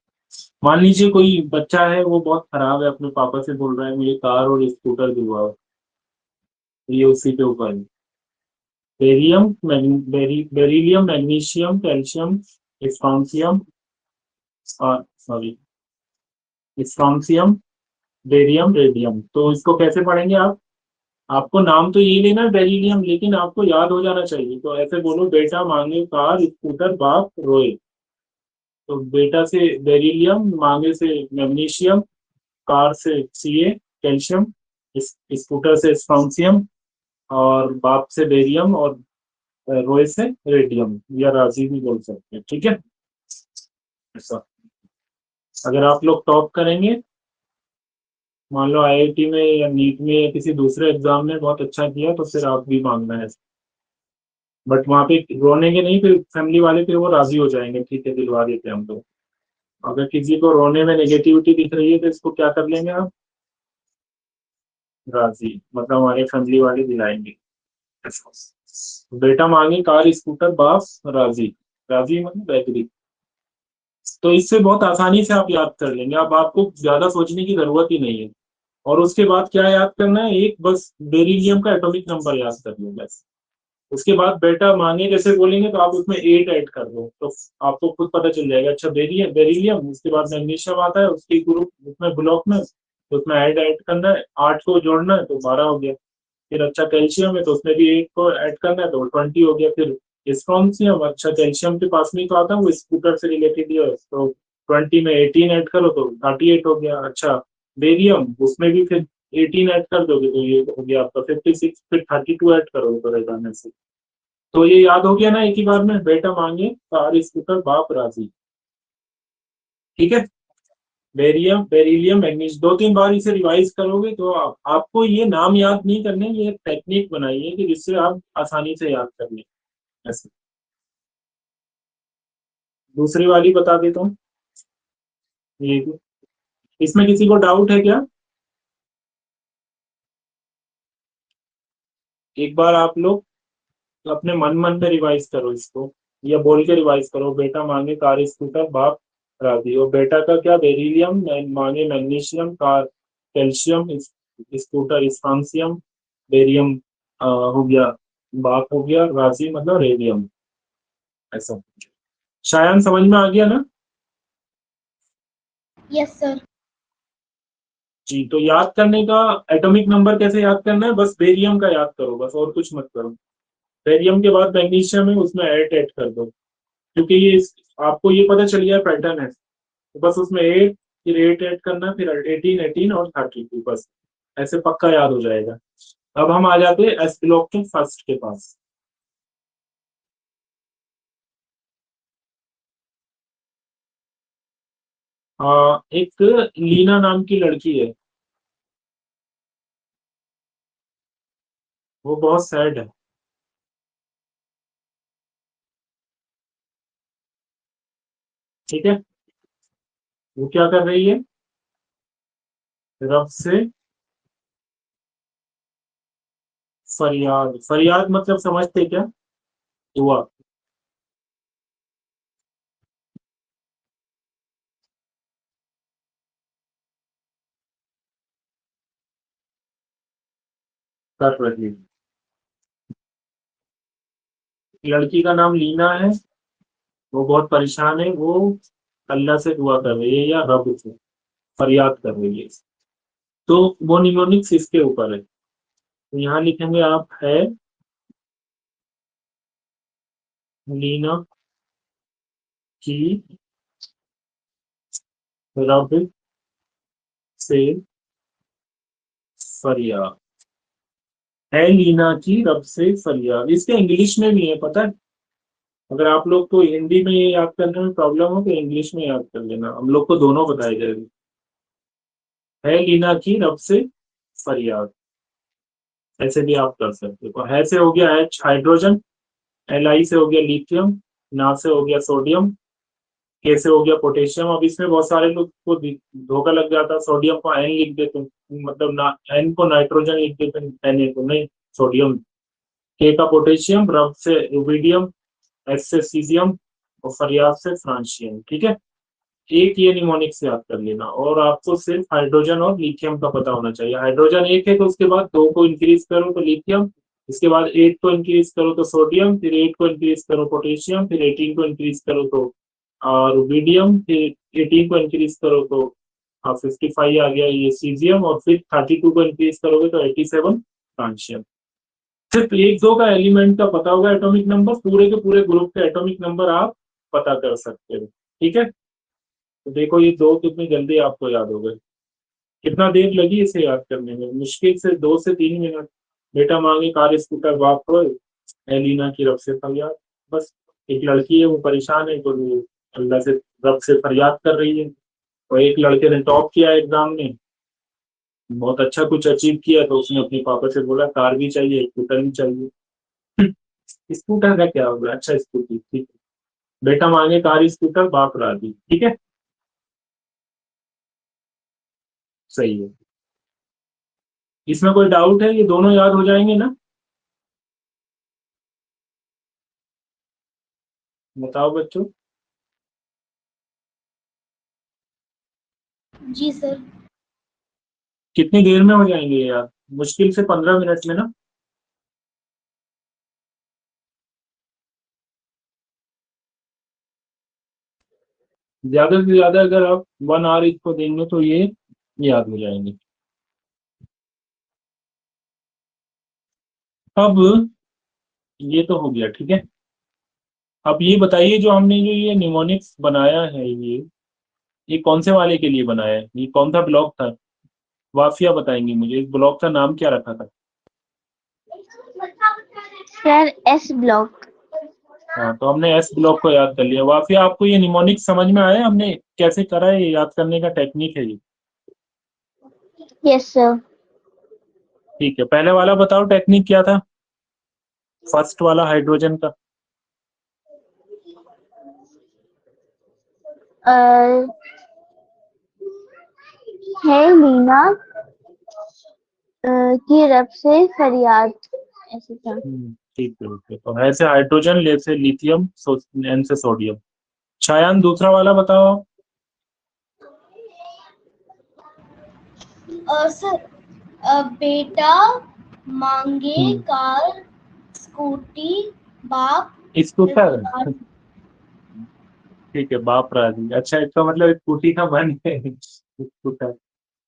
मान लीजिए कोई बच्चा है वो बहुत खराब है, अपने पापा से बोल रहा है मुझे कार और स्कूटर दिलवाओ, तो ये उसी के ऊपर है। Beryllium, magnesium, calcium, strontium, sorry strontium, barium, radium. तो इसको कैसे पढ़ेंगे आप? आपको नाम तो यही लेना है बेरिलियम, लेकिन आपको याद हो जाना चाहिए। तो ऐसे बोलो, बेटा मांगे कार, स्कूटर, बाप रोए। तो बेटा से बेरिलियम, मांगे से मैग्नीशियम, कार से सीए कैल्शियम, स्कूटर से स्ट्रोंशियम, और बाप से बेरियम, और रोए से रेडियम, या राजी भी बोल सकते हैं। ठीक है, ऐसा। अगर आप लोग टॉप करेंगे, मान लो आईआईटी में या नीट में या किसी दूसरे एग्जाम में बहुत अच्छा किया, तो फिर आप भी मांगना है। बट वहां पे रोने के नहीं, फिर फैमिली वाले फिर वो राजी हो जाएंगे, ठीक है दिलवा देते हैं हम तो। अगर किसी को रोने में नेगेटिविटी दिख रही है तो इसको क्या कर लेंगे आप? राजी, मतलब हमारे फैमिली वाले दिलाएंगे। बेटा मांगे कार, स्कूटर, बाप राजी। राजी मतलब एग्री। तो इससे बहुत आसानी से आप याद कर लेंगे। अब आपको ज्यादा सोचने की जरूरत ही नहीं है। और उसके बाद क्या याद करना है? एक बस बेरिलियम का एटॉमिक नंबर याद कर लो बस। उसके बाद बेटा मांगे जैसे बोलेंगे तो आप उसमें 8 ऐड कर दो, तो आपको खुद पता चल जाएगा। अच्छा बेरिलियम, उसके बाद मैग्नीशियम आता है उसके ग्रुप उसमें ब्लॉक में, तो उसमें ऐड ऐड करना है, 8 को जोड़ना है तो 12 हो गया। फिर अच्छा कैल्शियम है तो उसमें भी 8 को ऐड करना है तो 20 हो गया। फिर स्ट्रोंशियम, अच्छा कैल्शियम के पास में तो आता है, वो स्कूटर से रिलेटेड ही है, तो 20 में 18 ऐड करो तो 38 हो गया। अच्छा बेरियम, उसमें भी फिर 18 ऐड कर दोगे तो ये हो गया आपका 56। फिर 32 ऐड करोगे तो रहता से। तो ये याद हो गया ना एक ही बार में? बेटा मांगे कार, स्कूटर, बाप राजी। ठीक है, बेरिलियम, मैग्नीशियम 2-3 बार इसे रिवाइज करोगे तो आपको ये नाम याद नहीं करने, ये एक टेक्निक बनाई है कि जिससे आप आसानी से याद कर लें। ऐसे दूसरी वाली बता देता हूँ। ये इसमें किसी को डाउट है क्या? एक बार आप लोग अपने मन मन में रिवाइज करो इसको, या बोल के रिवाइज करो। बेटा मांगे कार, स्कूटर, बाप राजी। और बेटा का क्या? बेरिलियम, मांगे magnesium, car calcium, scooter strontium, barium हो गया, बाप हो गया, राजी मतलब रेडियम। ऐसा शायद समझ में आ गया ना? Yes sir. जी, तो याद करने का एटॉमिक नंबर कैसे याद करना है? बस बेरियम का याद करो बस, और कुछ मत करो। बेरियम के बाद मैग्नीशियम है, उसमें ऐड कर दो, क्योंकि ये आपको ये पता चल गया पैटर्न है। तो बस उसमें 8, फिर 8 ऐड करना, फिर 18, 18 और 32, बस ऐसे पक्का याद हो जाएगा। अब हम आ जाते हैं एस ब्लॉक के फर्स्ट के पास। एक लीना नाम की लड़की है, वो बहुत सैड है। ठीक है, वो क्या कर रही है? रब से फरियाद। फरियाद मतलब समझते क्या? दुआ। कर रही है। लड़की का नाम लीना है, वो बहुत परेशान है, वो अल्लाह से दुआ कर रही है या रब से फरियाद कर रही है। तो वो निमोनिक्स इसके ऊपर है, तो यहाँ लिखेंगे आप है लीना की रब से फरियाद। है लीना की रब से फरियाद, इसके इंग्लिश में भी है पता है। अगर आप लोग को हिंदी में ये याद करने में प्रॉब्लम हो तो इंग्लिश में याद कर लेना, हम लोग को दोनों बताए जाएंगे। है लीना की रब से फरियाद, ऐसे भी आप कर सकते हो। है से हो गया एच हाइड्रोजन, एल आई से हो गया लिथियम, ना से हो गया सोडियम, कैसे हो गया पोटेशियम। अब इसमें बहुत सारे लोग को धोखा लग जाता है, सोडियम को एन लिख देते हैं, मतलब ना एन को नाइट्रोजन लिख देते हैं, एन को नहीं, सोडियम। के का पोटेशियम, रब से रुबिडियम, एस से सीजियम और फरियाद से फ्रांशियम। ठीक है, एक ये निमोनिक से याद कर लेना। और आपको सिर्फ हाइड्रोजन और लिथियम का पता होना चाहिए। हाइड्रोजन एक है तो उसके बाद 2 को इंक्रीज करो तो लिथियम, इसके बाद 8 को इंक्रीज करो तो सोडियम, फिर 8 को इंक्रीज करो पोटेशियम, फिर 18 को इंक्रीज करो तो रुबिडियम, फिर 18 को इंक्रीज करो तो 55 आ गया ये सीजियम, और फिर 32 को इंक्रीज करोगे तो 87 फ्रांशियम। सिर्फ 1-2 का एलिमेंट का पता होगा एटॉमिक नंबर, पूरे के पूरे ग्रुप के एटॉमिक नंबर आप पता कर सकते हो। ठीक है, तो देखो ये 2 कितनी जल्दी आपको याद हो गए। कितना देर लगी इसे याद करने में? मुश्किल से 2 से 3 मिनट। बेटा मांगे कार स्कूटर बाप रोए, एलिना की रब से फरियाद। बस एक लड़की है वो परेशान है तो वो अल्लाह से रब से फरियाद कर रही है। और एक लड़के ने टॉप किया एग्जाम में, बहुत अच्छा कुछ अचीव किया, तो उसने अपने पापा से बोला कार भी चाहिए, स्कूटर भी चाहिए। स्कूटर का क्या होगा, अच्छा स्कूटी, ठीक है। बेटा मांगे कार स्कूटर बाप राजी। ठीक है, सही है। इसमें कोई डाउट है? ये दोनों याद हो जाएंगे ना? बताओ बच्चों। जी सर। कितनी देर में हो जाएंगे यार? मुश्किल से 15 मिनट में ना? ज्यादा से ज्यादा अगर आप 1 आवर इसको देंगे तो ये याद हो जाएंगे। अब ये तो हो गया, ठीक है। अब ये बताइए, जो हमने जो ये निमोनिक्स बनाया है, ये कौन से वाले के लिए बनाया है? ये कौन सा ब्लॉक था? वाफिया बताएंगे मुझे, इस ब्लॉक का नाम क्या रखा था? Sir S block. हाँ, तो हमने एस ब्लॉक को याद कर लिया। वाफिया आपको ये निमोनिक्स समझ में आया हमने कैसे करा है? ये याद करने का टेक्निक है ये। Yes sir. ठीक है, पहले वाला बताओ टेक्निक क्या था, फर्स्ट वाला हाइड्रोजन का। है लीना की रब से फरियाद, ऐसे था। ठीक है, ओके। तो है से हाइड्रोजन, ले से लिथियम, एन से सोडियम। शायान दूसरा वाला बताओ। सर बेटा मांगे हम्म, कार स्कूटी बाप स्कूटर। ठीक है, बाप राजी। अच्छा, इसका मतलब स्कूटी का मन है। स्कूटर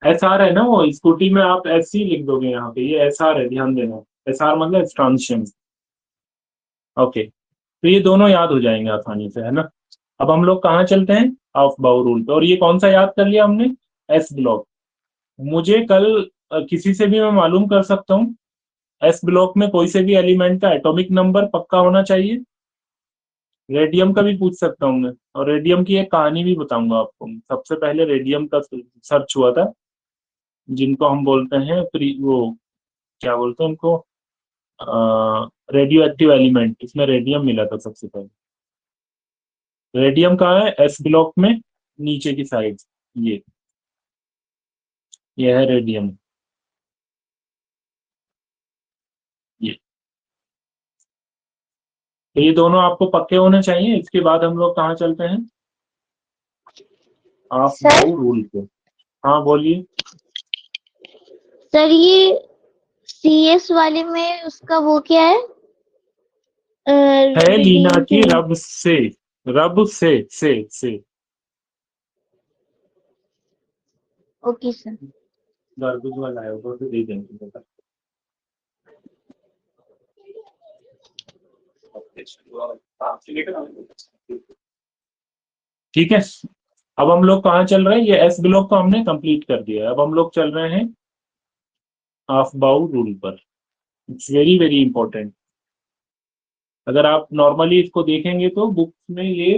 एस आर है ना, वो स्कूटी में आप एस सी लिख दोगे यहाँ पे, ये एस आर है, ध्यान देना। एस आर मतलब स्ट्रॉन्शियम। ओके, तो ये दोनों याद हो जाएंगे आसानी से, है ना। अब हम लोग कहाँ चलते हैं? ऑफ बाउ रूल पे। और ये कौन सा याद कर लिया हमने? S block. मुझे कल किसी से भी मैं मालूम कर सकता हूँ एस ब्लॉक में कोई से भी एलिमेंट का एटॉमिक नंबर पक्का होना चाहिए। रेडियम का भी पूछ सकता हूँ मैं, और रेडियम की एक कहानी भी बताऊंगा आपको। सबसे पहले रेडियम का सर्च हुआ था, जिनको हम बोलते हैं वो क्या बोलते हैं उनको, रेडियो एक्टिव एलिमेंट। इसमें रेडियम मिला था सबसे पहले। रेडियम कहाँ है? एस ब्लॉक में नीचे की साइड। ये है रेडियम, ये। तो ये दोनों आपको पक्के होने चाहिए। इसके बाद हम लोग कहाँ चलते हैं? Of sir? बाउ रूल पे। हाँ बोलिए। सर ये CS वाले में उसका वो क्या है? है लीना की रुबिडियम रब से, रब से। Okay sir. गार्बेज वाला है वो, तो दे देंगे बेटा। ठीक है, अब हम लोग कहाँ चल रहे हैं? ये एस ब्लॉक को हमने कंप्लीट कर दिया है। अब हम लोग चल रहे हैं ऑफ बाउ रूल पर। It's very very important. अगर आप नॉर्मली इसको देखेंगे तो बुक में ये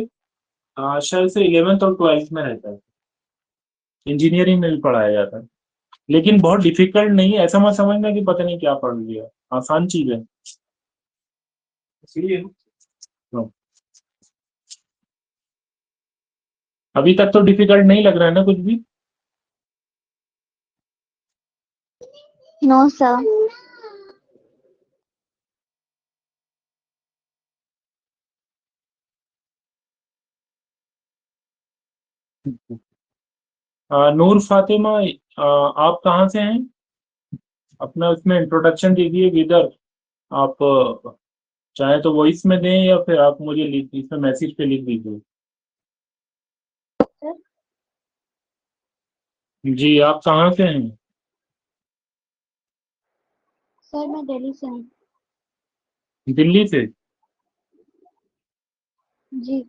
शायद से 11th और 12th में रहता है, इंजीनियरिंग में भी पढ़ाया जाता है। लेकिन बहुत डिफिकल्ट नहीं है, ऐसा मत समझना कि पता नहीं क्या पढ़ लिया, आसान चीज है। इसलिए अभी तक तो डिफिकल्ट नहीं लग रहा है ना कुछ भी? No sir. नूर फातिमा, आप कहाँ से हैं? अपना उसमें इंट्रोडक्शन दीजिए किधर। आप चाहे तो वॉइस में दें या फिर आप मुझे लिख इसमें मैसेज पे लिख दीजिए। जी, आप कहाँ से हैं? सर मैं दिल्ली से हूँ। दिल्ली से? जी।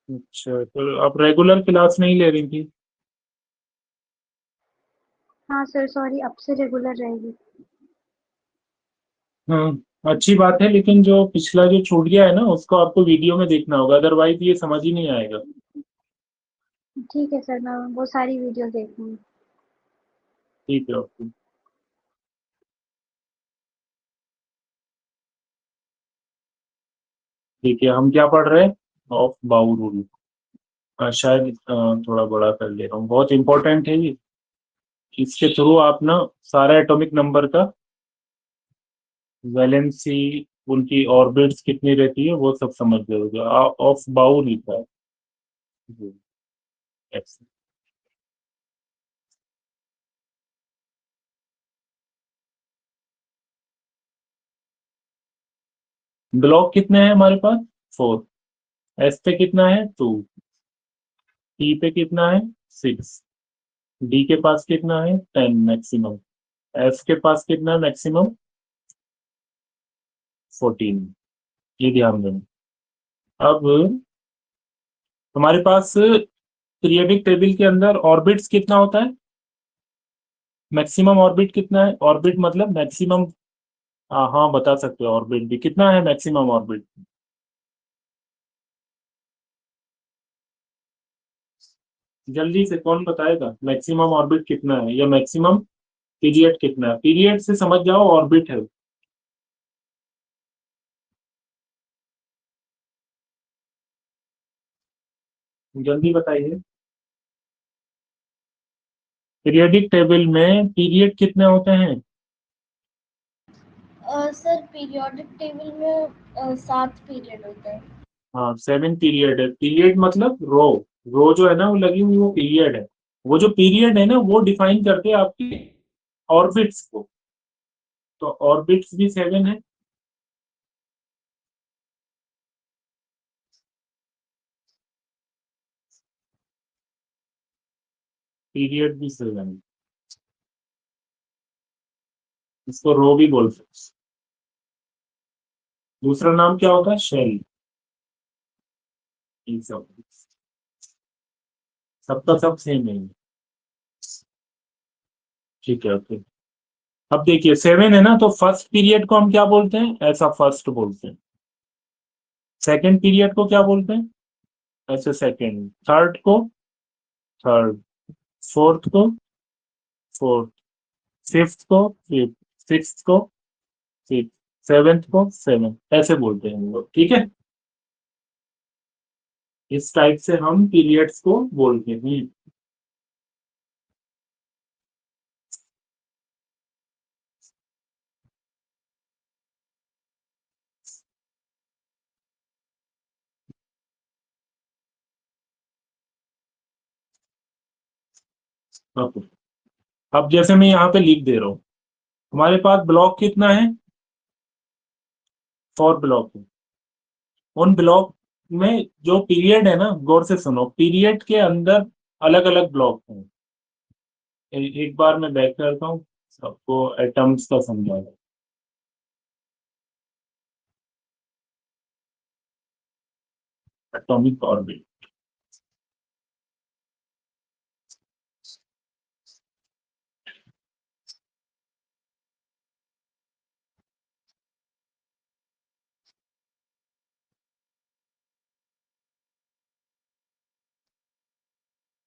अच्छा, तो आप रेगुलर क्लास नहीं ले रही थी? हाँ सर सॉरी, अब से रेगुलर रहेगी। हाँ, अच्छी बात है, लेकिन जो पिछला जो छूट गया है ना उसको आपको वीडियो में देखना होगा, अदरवाइज ये समझ ही नहीं आएगा। ठीक है सर, मैं वो सारी वीडियो देखूंगी। ठीक है, ओके। ठीक है, हम क्या पढ़ रहे हैं? ऑफ बाउ रूल। शायद थोड़ा बड़ा कर ले रहा हूँ, बहुत इंपॉर्टेंट है ये। इसके थ्रू आप ना सारा एटॉमिक नंबर का वैलेंसी, उनकी ऑर्बिट्स कितनी रहती है वो सब समझ जाओगे। ऑफ बाउ लिखा है जी, ऐसे। ब्लॉक कितने हैं हमारे पास? 4। एस पे कितना है? 2। टी पे कितना है? 6। डी के पास कितना है? 10 मैक्सिमम। एफ के पास कितना है मैक्सिमम? 14। ये ध्यान देना। अब हमारे पास पीरियोडिक टेबल के अंदर ऑर्बिट्स कितना होता है? मैक्सिमम ऑर्बिट कितना है? ऑर्बिट मतलब मैक्सिमम। हाँ हाँ, बता सकते हो ऑर्बिट भी कितना है, मैक्सिमम ऑर्बिट। जल्दी से कौन बताएगा मैक्सिमम ऑर्बिट कितना है या मैक्सिमम पीरियड कितना है? पीरियड से समझ जाओ ऑर्बिट है। जल्दी बताइए। पीरियोडिक टेबल में पीरियड कितने होते हैं? सर पीरियोडिक टेबल में 7 पीरियड होते हैं। हाँ, 7 पीरियड है। पीरियड मतलब रो। रो जो है ना वो लगी हुई वो पीरियड है। वो जो पीरियड है ना वो डिफाइन करते हैं आपकी ऑर्बिट्स को। तो ऑर्बिट्स भी 7 है। पीरियड भी 7 है। इसको रो भी बोलते हैं। दूसरा नाम क्या होता है? शेल। इन सब सबका सब सेम है। ठीक है, ओके। अब देखिए 7 है ना, तो फर्स्ट पीरियड को हम क्या बोलते हैं? ऐसा फर्स्ट बोलते हैं। सेकंड पीरियड को क्या बोलते हैं? ऐसे सेकंड। थर्ड को थर्ड। फोर्थ को फोर्थ। फिफ्थ को फिफ्थ। सिक्स्थ को सिक्स। सेवेंथ को सेवन। ऐसे बोलते हैं हम लोग, ठीक है। इस टाइप से हम पीरियड्स को बोलते हैं। ओके। अब जैसे मैं यहाँ पे लिख दे रहा हूँ, हमारे पास ब्लॉक कितना है? 4 ब्लॉक है। उन ब्लॉक में जो पीरियड है ना, गौर से सुनो, पीरियड के अंदर अलग अलग ब्लॉक हैं। एक बार मैं बैक करता हूँ, सबको एटम्स का समझा। Atomic orbit.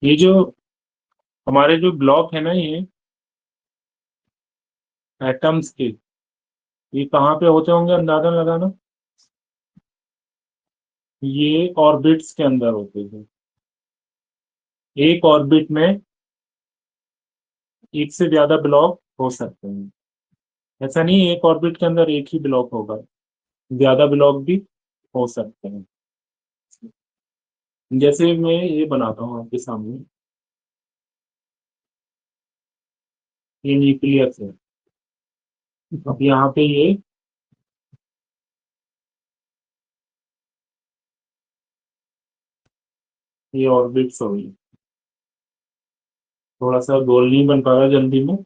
ये जो हमारे जो ब्लॉक है ना, ये एटम्स के, ये कहाँ पे होते होंगे अंदाजा लगाना। ये ऑर्बिट्स के अंदर होते हैं। एक ऑर्बिट में एक से ज्यादा ब्लॉक हो सकते हैं। ऐसा नहीं है एक ऑर्बिट के अंदर एक ही ब्लॉक होगा, ज्यादा ब्लॉक भी हो सकते हैं। जैसे मैं ये बनाता हूँ आपके सामने, ये न्यूक्लियस है। अब यहाँ पे ये ऑर्बिट्स हो गई। थोड़ा सा गोल नहीं बन पा रहा जल्दी में।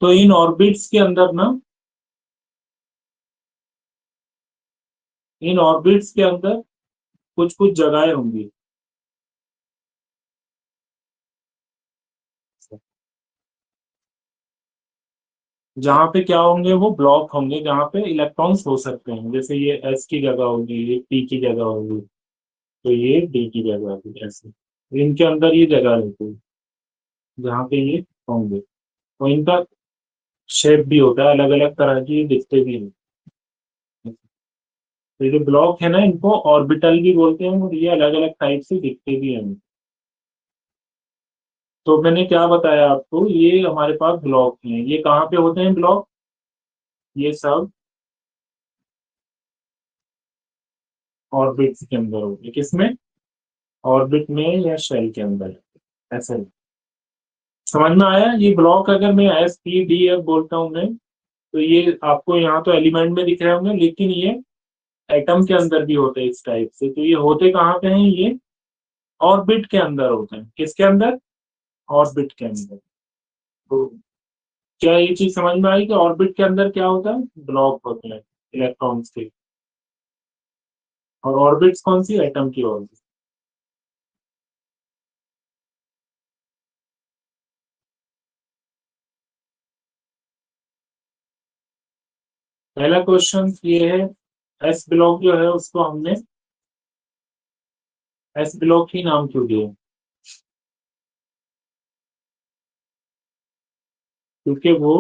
तो इन ऑर्बिट्स के अंदर ना, इन ऑर्बिट्स के अंदर कुछ कुछ जगहें होंगी। जहाँ पे क्या होंगे, वो ब्लॉक होंगे जहाँ पे इलेक्ट्रॉन्स हो सकते हैं। जैसे ये एस की जगह होगी, ये पी की जगह होगी, तो ये डी की जगह होगी। ऐसे इनके अंदर ये जगह रहती है जहाँ पे ये होंगे। तो इनका शेप भी होता है अलग अलग तरह की, ये दिखते भी हैं। तो ये जो ब्लॉक है ना, इनको ऑर्बिटल भी बोलते हैं और ये अलग अलग टाइप से दिखते भी हैं। तो मैंने क्या बताया आपको, ये हमारे पास ब्लॉक हैं। ये कहाँ पे होते हैं ब्लॉक? ये सब ऑर्बिट्स के अंदर होते हैं। किसमें? ऑर्बिट में या शेल के अंदर। ऐसे ही। समझ में आया? ये ब्लॉक अगर मैं एस पी डी एफ बोलता हूँ मैं, तो ये आपको यहाँ तो एलिमेंट में दिख रहे होंगे, लेकिन ये एटम के अंदर भी होते हैं इस टाइप से। तो ये होते कहाँ पे हैं? ये ऑर्बिट के अंदर होते हैं। किसके अंदर? ऑर्बिट के अंदर। तो क्या ये चीज समझ में आई कि ऑर्बिट के अंदर क्या होता है? ब्लॉक होते हैं इलेक्ट्रॉन्स के। और ऑर्बिट्स कौन सी? एटम की ऑर्बिट। पहला क्वेश्चन ये है, एस ब्लॉक जो है उसको हमने एस ब्लॉक ही नाम क्यों दिया? क्योंकि वो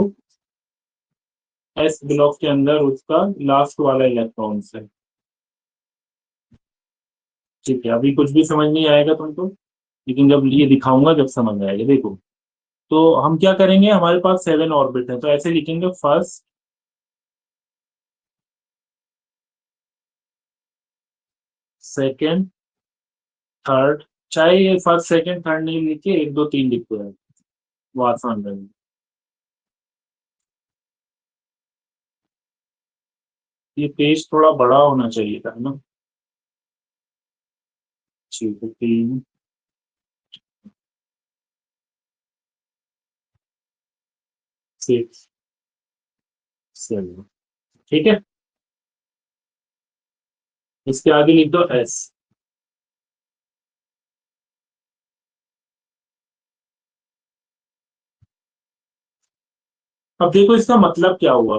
एस ब्लॉक के अंदर उसका लास्ट वाला इलेक्ट्रॉन्स है। ठीक है, अभी कुछ भी समझ नहीं आएगा तुमको, लेकिन जब ये दिखाऊंगा जब समझ आएगा। देखो, तो हम क्या करेंगे, हमारे पास 7 ऑर्बिट है, तो ऐसे लिखेंगे फर्स्ट, सेकेंड, थर्ड। चाहे ये फर्स्ट सेकेंड थर्ड नहीं लिखे, 1 2 3 लिखते हैं, वो आसान रहेगा। ये पेज थोड़ा बड़ा होना चाहिए था ना। ठीक है, 3 6 7। ठीक है, इसके आगे लिख दो एस। अब देखो इसका मतलब क्या हुआ,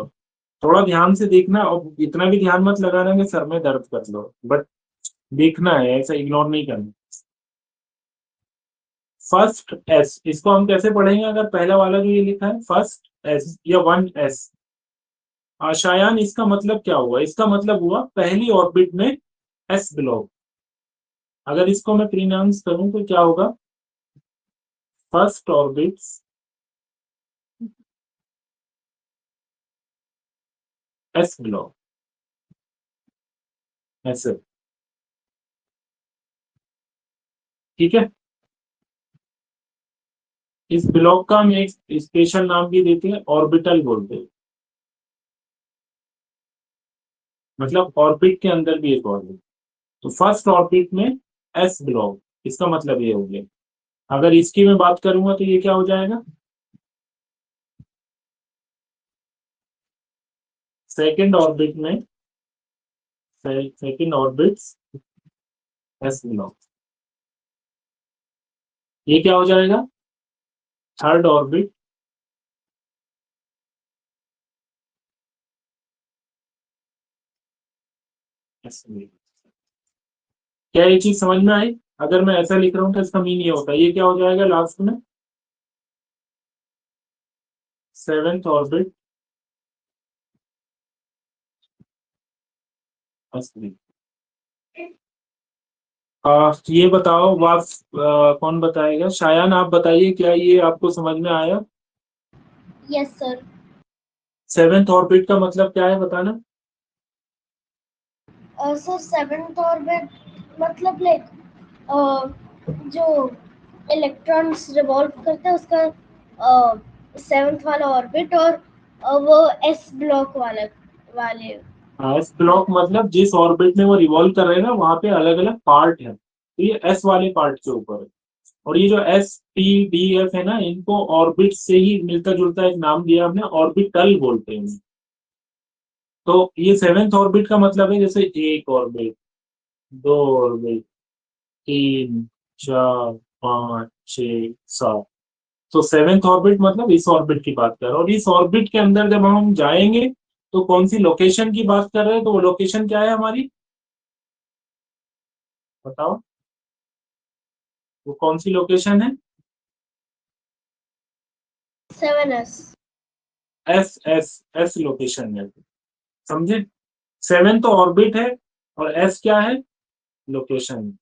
थोड़ा ध्यान से देखना, और इतना भी ध्यान मत लगाना कि सर में दर्द कर लो, बट देखना है, ऐसा इग्नोर नहीं करना। फर्स्ट एस, इसको हम कैसे पढ़ेंगे? अगर पहला वाला जो ये लिखा है फर्स्ट एस या 1s, आशायान, इसका मतलब क्या हुआ? इसका मतलब हुआ पहली ऑर्बिट में एस ब्लॉक। अगर इसको मैं प्रीनाउंस करूं तो क्या होगा? First orbits S block. ऐसे। ठीक है, इस ब्लॉक का हम एक स्पेशल नाम भी देते हैं, ऑर्बिटल बोलते हैं। मतलब ऑर्बिट के अंदर भी एक ऑर्बिट। तो फर्स्ट ऑर्बिट में एस ब्लॉक, इसका मतलब ये हो गया। अगर इसकी मैं बात करूंगा तो ये क्या हो जाएगा? सेकेंड ऑर्बिट में, सेकेंड ऑर्बिट एस ब्लॉक। ये क्या हो जाएगा? Third orbit S block. क्या ये चीज समझ में आई? अगर मैं ऐसा लिख रहा हूँ तो इसका मीन ये होता है, ये क्या हो जाएगा लास्ट में? Seventh orbit S block. ये बताओ आप, कौन बताएगा? शायान आप बताइए, क्या ये आपको समझ में आया? Yes sir. सेवेंथ ऑर्बिट का मतलब क्या है बताना। सर सेवेंथ ऑर्बिट मतलब लाइक जो इलेक्ट्रॉन्स रिवॉल्व करते हैं उसका सेवेंथ वाला ऑर्बिट, और वो एस ब्लॉक वाले। एस ब्लॉक मतलब जिस ऑर्बिट में वो रिवॉल्व कर रहे हैं ना, वहां पे अलग अलग पार्ट है, तो ये एस वाले पार्ट के ऊपर है। और ये जो एस पी डी एफ है ना, इनको ऑर्बिट से ही मिलता जुलता एक नाम दिया हमने, ऑर्बिटल बोलते हैं। तो ये सेवेंथ ऑर्बिट का मतलब है जैसे एक ऑर्बिट, दो ऑर्बिट, तीन, चार, पाँच, छः, सात। तो सेवेंथ ऑर्बिट मतलब इस ऑर्बिट की बात कर रहे हैं। और इस ऑर्बिट के अंदर जब हम जाएंगे तो कौन सी लोकेशन की बात कर रहे हैं, तो वो लोकेशन क्या है हमारी, बताओ वो कौन सी लोकेशन है? 7s। S S S location है, समझे? सेवन तो ऑर्बिट है और एस क्या है, लोकेशन।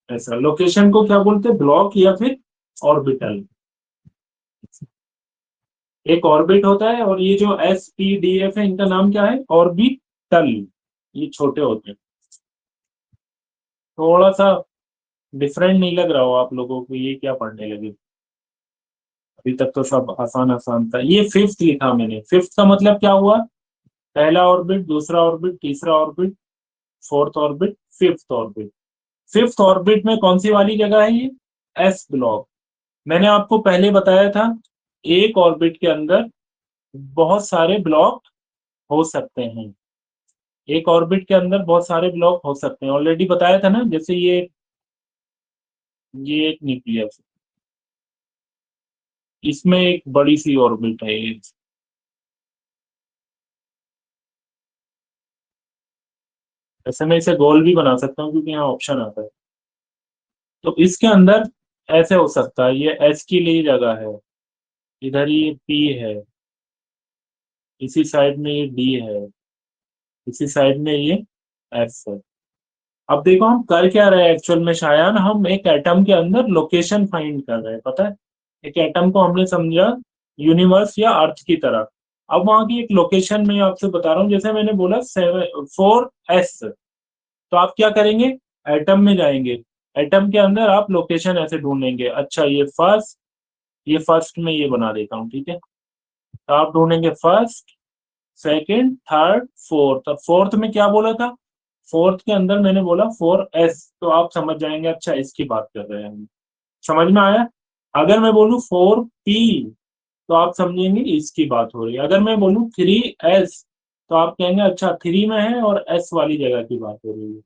ऐसा लोकेशन को क्या बोलते हैं, ब्लॉक या फिर ऑर्बिटल। एक ऑर्बिट होता है, और ये जो एस पी डी एफ है इनका नाम क्या है, ऑर्बिटल। ये छोटे होते हैं। थोड़ा सा डिफरेंट नहीं लग रहा हो आप लोगों को, ये क्या पढ़ने लगे? अभी तक तो सब आसान आसान था। ये फिफ्थ लिखा मैंने, फिफ्थ का मतलब क्या हुआ, पहला ऑर्बिट, दूसरा ऑर्बिट, तीसरा orbit, fourth orbit, fifth orbit. Fifth orbit में कौन सी वाली जगह है ये, एस ब्लॉक। मैंने आपको पहले बताया था, एक ऑर्बिट के अंदर बहुत सारे ब्लॉक हो सकते हैं। एक ऑर्बिट के अंदर बहुत सारे ब्लॉक हो सकते हैं, ऑलरेडी बताया था ना। जैसे ये एक न्यूक्लियस, इसमें एक बड़ी सी ऑर्बिट है ये। ऐसे मैं इसे गोल भी बना सकता हूँ क्योंकि यहाँ ऑप्शन आता है। तो इसके अंदर ऐसे हो सकता है, ये एस के लिए जगह है, इधर ये पी है, इसी साइड में ये डी है, इसी साइड में ये एफ है। अब देखो हम कर क्या रहे हैं एक्चुअल में शायद, हम एक एटम के अंदर लोकेशन फाइंड कर रहे हैं, पता है? एक एटम को हमने समझा यूनिवर्स या अर्थ की तरह। अब वहां की एक लोकेशन मैं आपसे बता रहा हूँ, जैसे मैंने बोला 4s। तो आप क्या करेंगे, एटम में जाएंगे, एटम के अंदर आप लोकेशन ऐसे ढूंढेंगे। अच्छा ये फर्स्ट में ये बना देता हूँ, ठीक है? तो आप ढूंढेंगे फर्स्ट, सेकंड, थर्ड, फोर्थ। और फोर्थ में क्या बोला था, फोर्थ के अंदर मैंने बोला 4s, तो आप समझ जाएंगे अच्छा इसकी बात कर रहे हैं हम। समझ में आया? अगर मैं बोलूं 4p, तो आप समझेंगे इसकी बात हो रही है। अगर मैं बोलूं 3s, तो आप कहेंगे अच्छा 3 में है और s वाली जगह की बात हो रही है।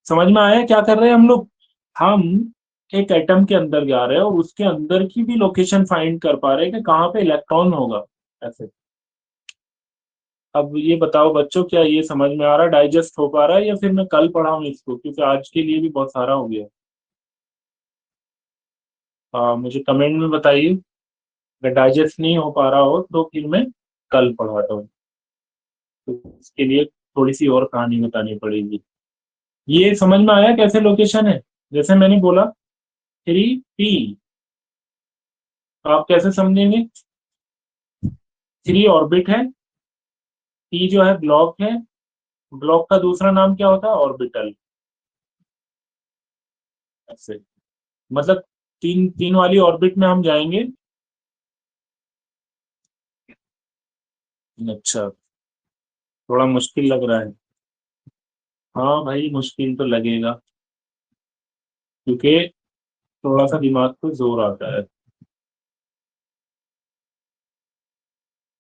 समझ में आया क्या कर रहे हैं हम लोग? हम एक एटम के अंदर जा रहे हैं और उसके अंदर की भी लोकेशन फाइंड कर पा रहे हैं कि कहाँ पे इलेक्ट्रॉन होगा, ऐसे। अब ये बताओ बच्चों, क्या ये समझ में आ रहा है, डाइजेस्ट हो पा रहा है, या फिर मैं कल पढ़ाऊँ इसको, क्योंकि आज के लिए भी बहुत सारा हो गया। मुझे कमेंट में बताइए, अगर डाइजेस्ट नहीं हो पा रहा हो तो फिर मैं कल पढ़ाता हूँ। तो इसके लिए थोड़ी सी और कहानी बतानी पड़ेगी। ये समझ में आया कैसे लोकेशन है? जैसे मैंने बोला 3p, तो आप कैसे समझेंगे? 3 ऑर्बिट है, p जो है ब्लॉक है, ब्लॉक का दूसरा नाम क्या होता है, ऑर्बिटल। ऐसे मतलब तीन तीन वाली ऑर्बिट में हम जाएंगे। अच्छा, थोड़ा मुश्किल लग रहा है। हाँ भाई, मुश्किल तो लगेगा, क्योंकि थोड़ा सा दिमाग पे जोर आता है।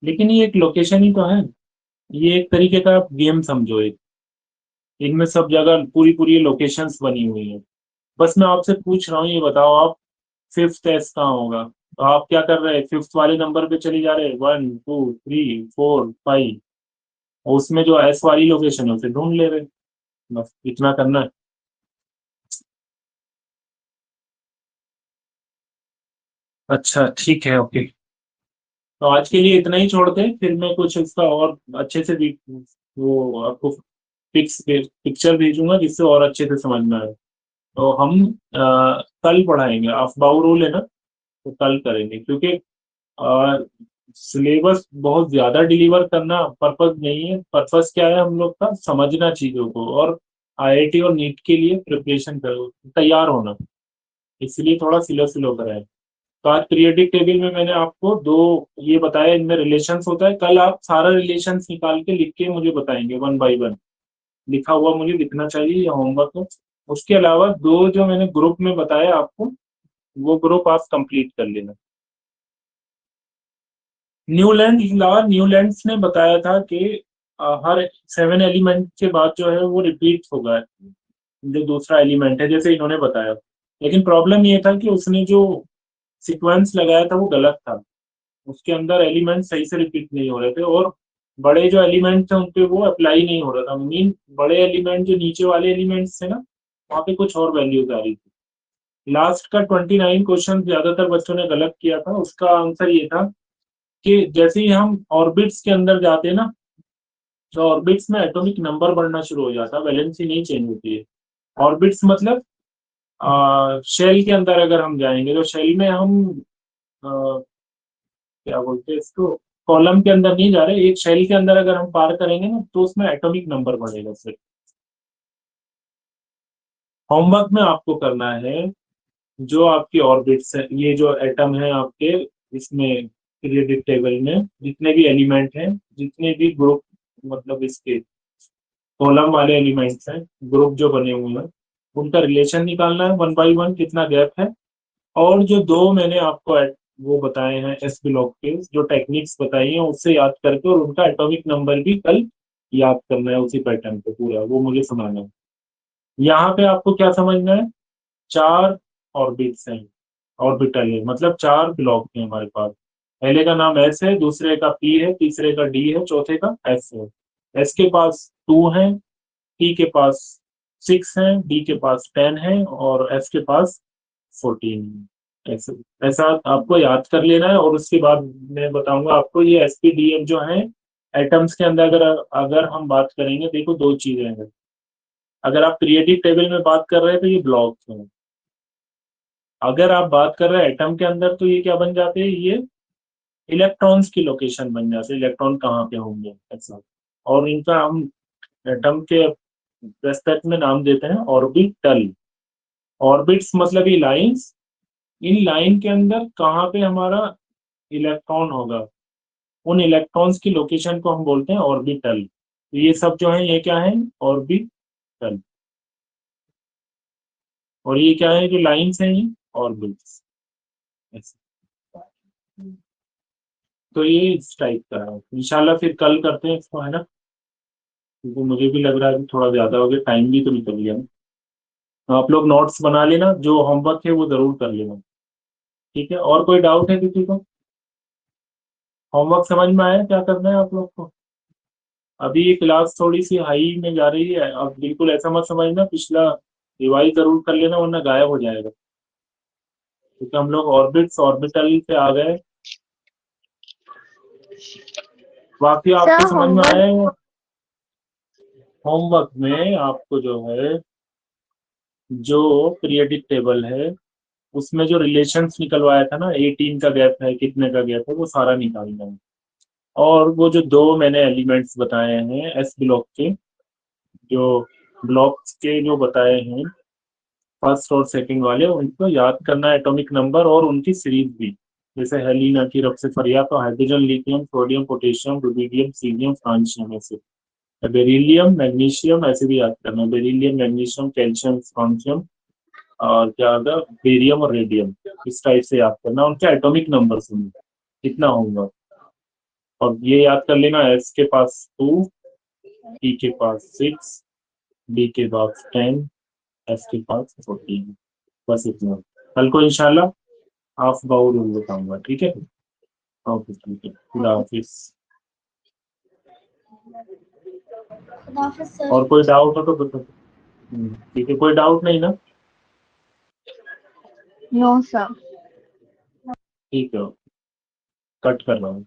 लेकिन ये एक लोकेशन ही तो है, ये एक तरीके का आप गेम समझो एक। इनमें सब जगह पूरी पूरी लोकेशंस बनी हुई हैं। बस मैं आपसे पूछ रहा हूँ, ये बताओ आप, फिफ्थ एस कहाँ होगा? तो आप क्या कर रहे हैं, फिफ्थ वाले नंबर पे चले जा रहे हैं, 1 2 3 4 5, और उसमें जो एस वाली लोकेशन है उसे ढूंढ ले रहे हैं। बस इतना करना है। अच्छा ठीक है, ओके। तो आज के लिए इतना ही छोड़ते हैं, फिर मैं कुछ इसका और अच्छे से भी वो आपको पिक्चर भेजूंगा जिससे और अच्छे से समझ में आए। तो हम कल पढ़ाएंगे, अफबाऊ रूल है ना, तो कल करेंगे, क्योंकि सिलेबस बहुत ज्यादा डिलीवर करना पर्पस नहीं है। पर्पस क्या है हम लोग का, समझना चीजों को और आईआईटी और नीट के लिए प्रिपरेशन करो, तैयार होना, इसलिए थोड़ा स्लो स्लो कराए। तो आज पीरियोडिक टेबल में मैंने आपको दो ये बताया, इनमें रिलेशंस होता है। कल आप सारा रिलेशंस निकाल के लिख के मुझे बताएंगे, 1 बाय 1 लिखा हुआ मुझे लिखना चाहिए, या होमवर्क है। उसके अलावा दो जो मैंने ग्रुप में बताया आपको, वो ग्रुप आप कंप्लीट कर लेना। न्यूलैंड्स ने बताया था कि हर 7 एलिमेंट के बाद जो है वो रिपीट होगा जो दूसरा एलिमेंट है, जैसे इन्होंने बताया। लेकिन प्रॉब्लम ये था कि उसने जो सीक्वेंस लगाया था वो गलत था, उसके अंदर एलिमेंट सही से रिपीट नहीं हो रहे थे, और बड़े जो एलिमेंट थे उनपे वो अप्लाई नहीं हो रहा था। मीन बड़े एलिमेंट जो नीचे वाले एलिमेंट्स थे ना, वहाँ पे कुछ और वैल्यूज आ रही थी। लास्ट का 29 क्वेश्चन ज्यादातर बच्चों ने गलत किया था। उसका आंसर ये था कि जैसे ही हम ऑर्बिट्स के अंदर जाते हैं ना, तो ऑर्बिट्स में एटॉमिक नंबर बढ़ना शुरू हो जाता है, वैलेंसी नहीं चेंज होती है। ऑर्बिट्स मतलब शेल के अंदर अगर हम जाएंगे तो शेल में हम क्या बोलते हैं इसको, कॉलम के अंदर नहीं जा रहे, एक शेल के अंदर अगर हम पार करेंगे ना, तो उसमें एटॉमिक नंबर बढ़ेगा। फिर होमवर्क में आपको करना है जो आपकी ऑर्बिट्स है, ये जो एटम है आपके, इसमें पीरियोडिक टेबल में जितने भी एलिमेंट हैं, जितने भी ग्रुप, मतलब इसके कॉलम वाले एलिमेंट्स हैं, ग्रुप जो बने हुए हैं, उनका रिलेशन निकालना है 1 बाय 1 कितना गैप है। और जो दो मैंने आपको वो बताए हैं एस ब्लॉक के, जो टेक्निक्स बताई हैं उससे याद करके, और उनका एटॉमिक नंबर भी कल याद करना है उसी पैटर्न पे पूरा, वो मुझे सुनाना है। यहाँ पे आपको क्या समझना है, 4 ऑर्बिट्स हैं, ऑर्बिटल है, मतलब 4 ब्लॉक हैं हमारे पास। पहले का नाम एस है, दूसरे का पी है, तीसरे का डी है, चौथे का एस है। एस के पास 2 है, पी के पास 6 है, डी के पास 10 है, और एफ के पास 14 है। ऐसा ऐसा आपको याद कर लेना है। और उसके बाद मैं बताऊंगा आपको ये एसपीडीएफ जो है एटम्स के अंदर, अगर अगर हम बात करेंगे, देखो दो चीजें हैं। अगर आप पीरियोडिक टेबल में बात कर रहे हैं तो ये ब्लॉक है, अगर आप बात कर रहे हैं एटम के अंदर तो ये क्या बन जाते हैं, ये इलेक्ट्रॉन्स की लोकेशन बन जाते हैं, इलेक्ट्रॉन कहाँ पे होंगे ऐसा। और इनका हम एटम के रेस्पेक्ट में नाम देते हैं ऑर्बिटल। ऑर्बिट्स मतलब ये लाइंस, इन लाइन के अंदर कहाँ पे हमारा इलेक्ट्रॉन होगा, उन इलेक्ट्रॉन्स की लोकेशन को हम बोलते हैं ऑर्बिटल। तो ये सब जो है ये क्या है, ऑर्बिटल। और ये क्या है, जो लाइंस हैं ये ऑर्बिट्स। तो ये इस टाइप का है। इंशाल्लाह फिर कल करते हैं इसको, है ना, क्योंकि मुझे भी लग रहा है कि थोड़ा ज्यादा हो गया, टाइम भी तो निकल गया ना। तो आप लोग नोट्स बना लेना, जो होमवर्क है वो जरूर कर लेना, ठीक है। और कोई डाउट है किसी को, होमवर्क समझ में आया क्या करना है आप लोग को? अभी ये क्लास थोड़ी सी हाई में जा रही है, अब बिल्कुल ऐसा मत समझना पिछला रिवाइज जरूर कर लेना, वरना गायब हो जाएगा, क्योंकि हम लोग ऑर्बिट्स ऑर्बिटल पे आ गए। बाकी आपको सर समझ में आया है? होमवर्क में आपको जो है, जो पीरियोडिक टेबल है उसमें जो रिलेशंस निकलवाया था ना, 18 का गैप है, कितने का गैप है, वो सारा निकालना है। और वो जो दो मैंने एलिमेंट्स बताए हैं एस ब्लॉक के, जो ब्लॉक्स के जो बताए हैं फर्स्ट और सेकंड वाले, उनको याद करना है, एटॉमिक नंबर और उनकी सीरीज भी। जैसे हेलिना की रब से फरिया, तो hydrogen, lithium, sodium, potassium, rubidium, cerium, francium, ऐसे। बेरिलियम, मैग्नीशियम, ऐसे भी याद करना, बेरिलियम, मैग्नीशियम, कैल्शियम, फ्रांसियम, और क्या होगा, बेरियम और रेडियम। इस टाइप से याद करना, उनके एटॉमिक नंबर सुनना कितना होगा। और ये याद कर लेना, एस के पास 2, पी के पास 6, डी के पास 10, एफ के पास 14। बस इतना। कल को इंशाल्लाह हाफ बाउल बताऊंगा, ठीक है। ओके, ठीक है, खुदा हाफिज। खुदा हाफिज सर। और कोई डाउट हो तो बताओ। ठीक है, कोई डाउट नहीं ना? No sir. ठीक है, कट कर रहा हूँ।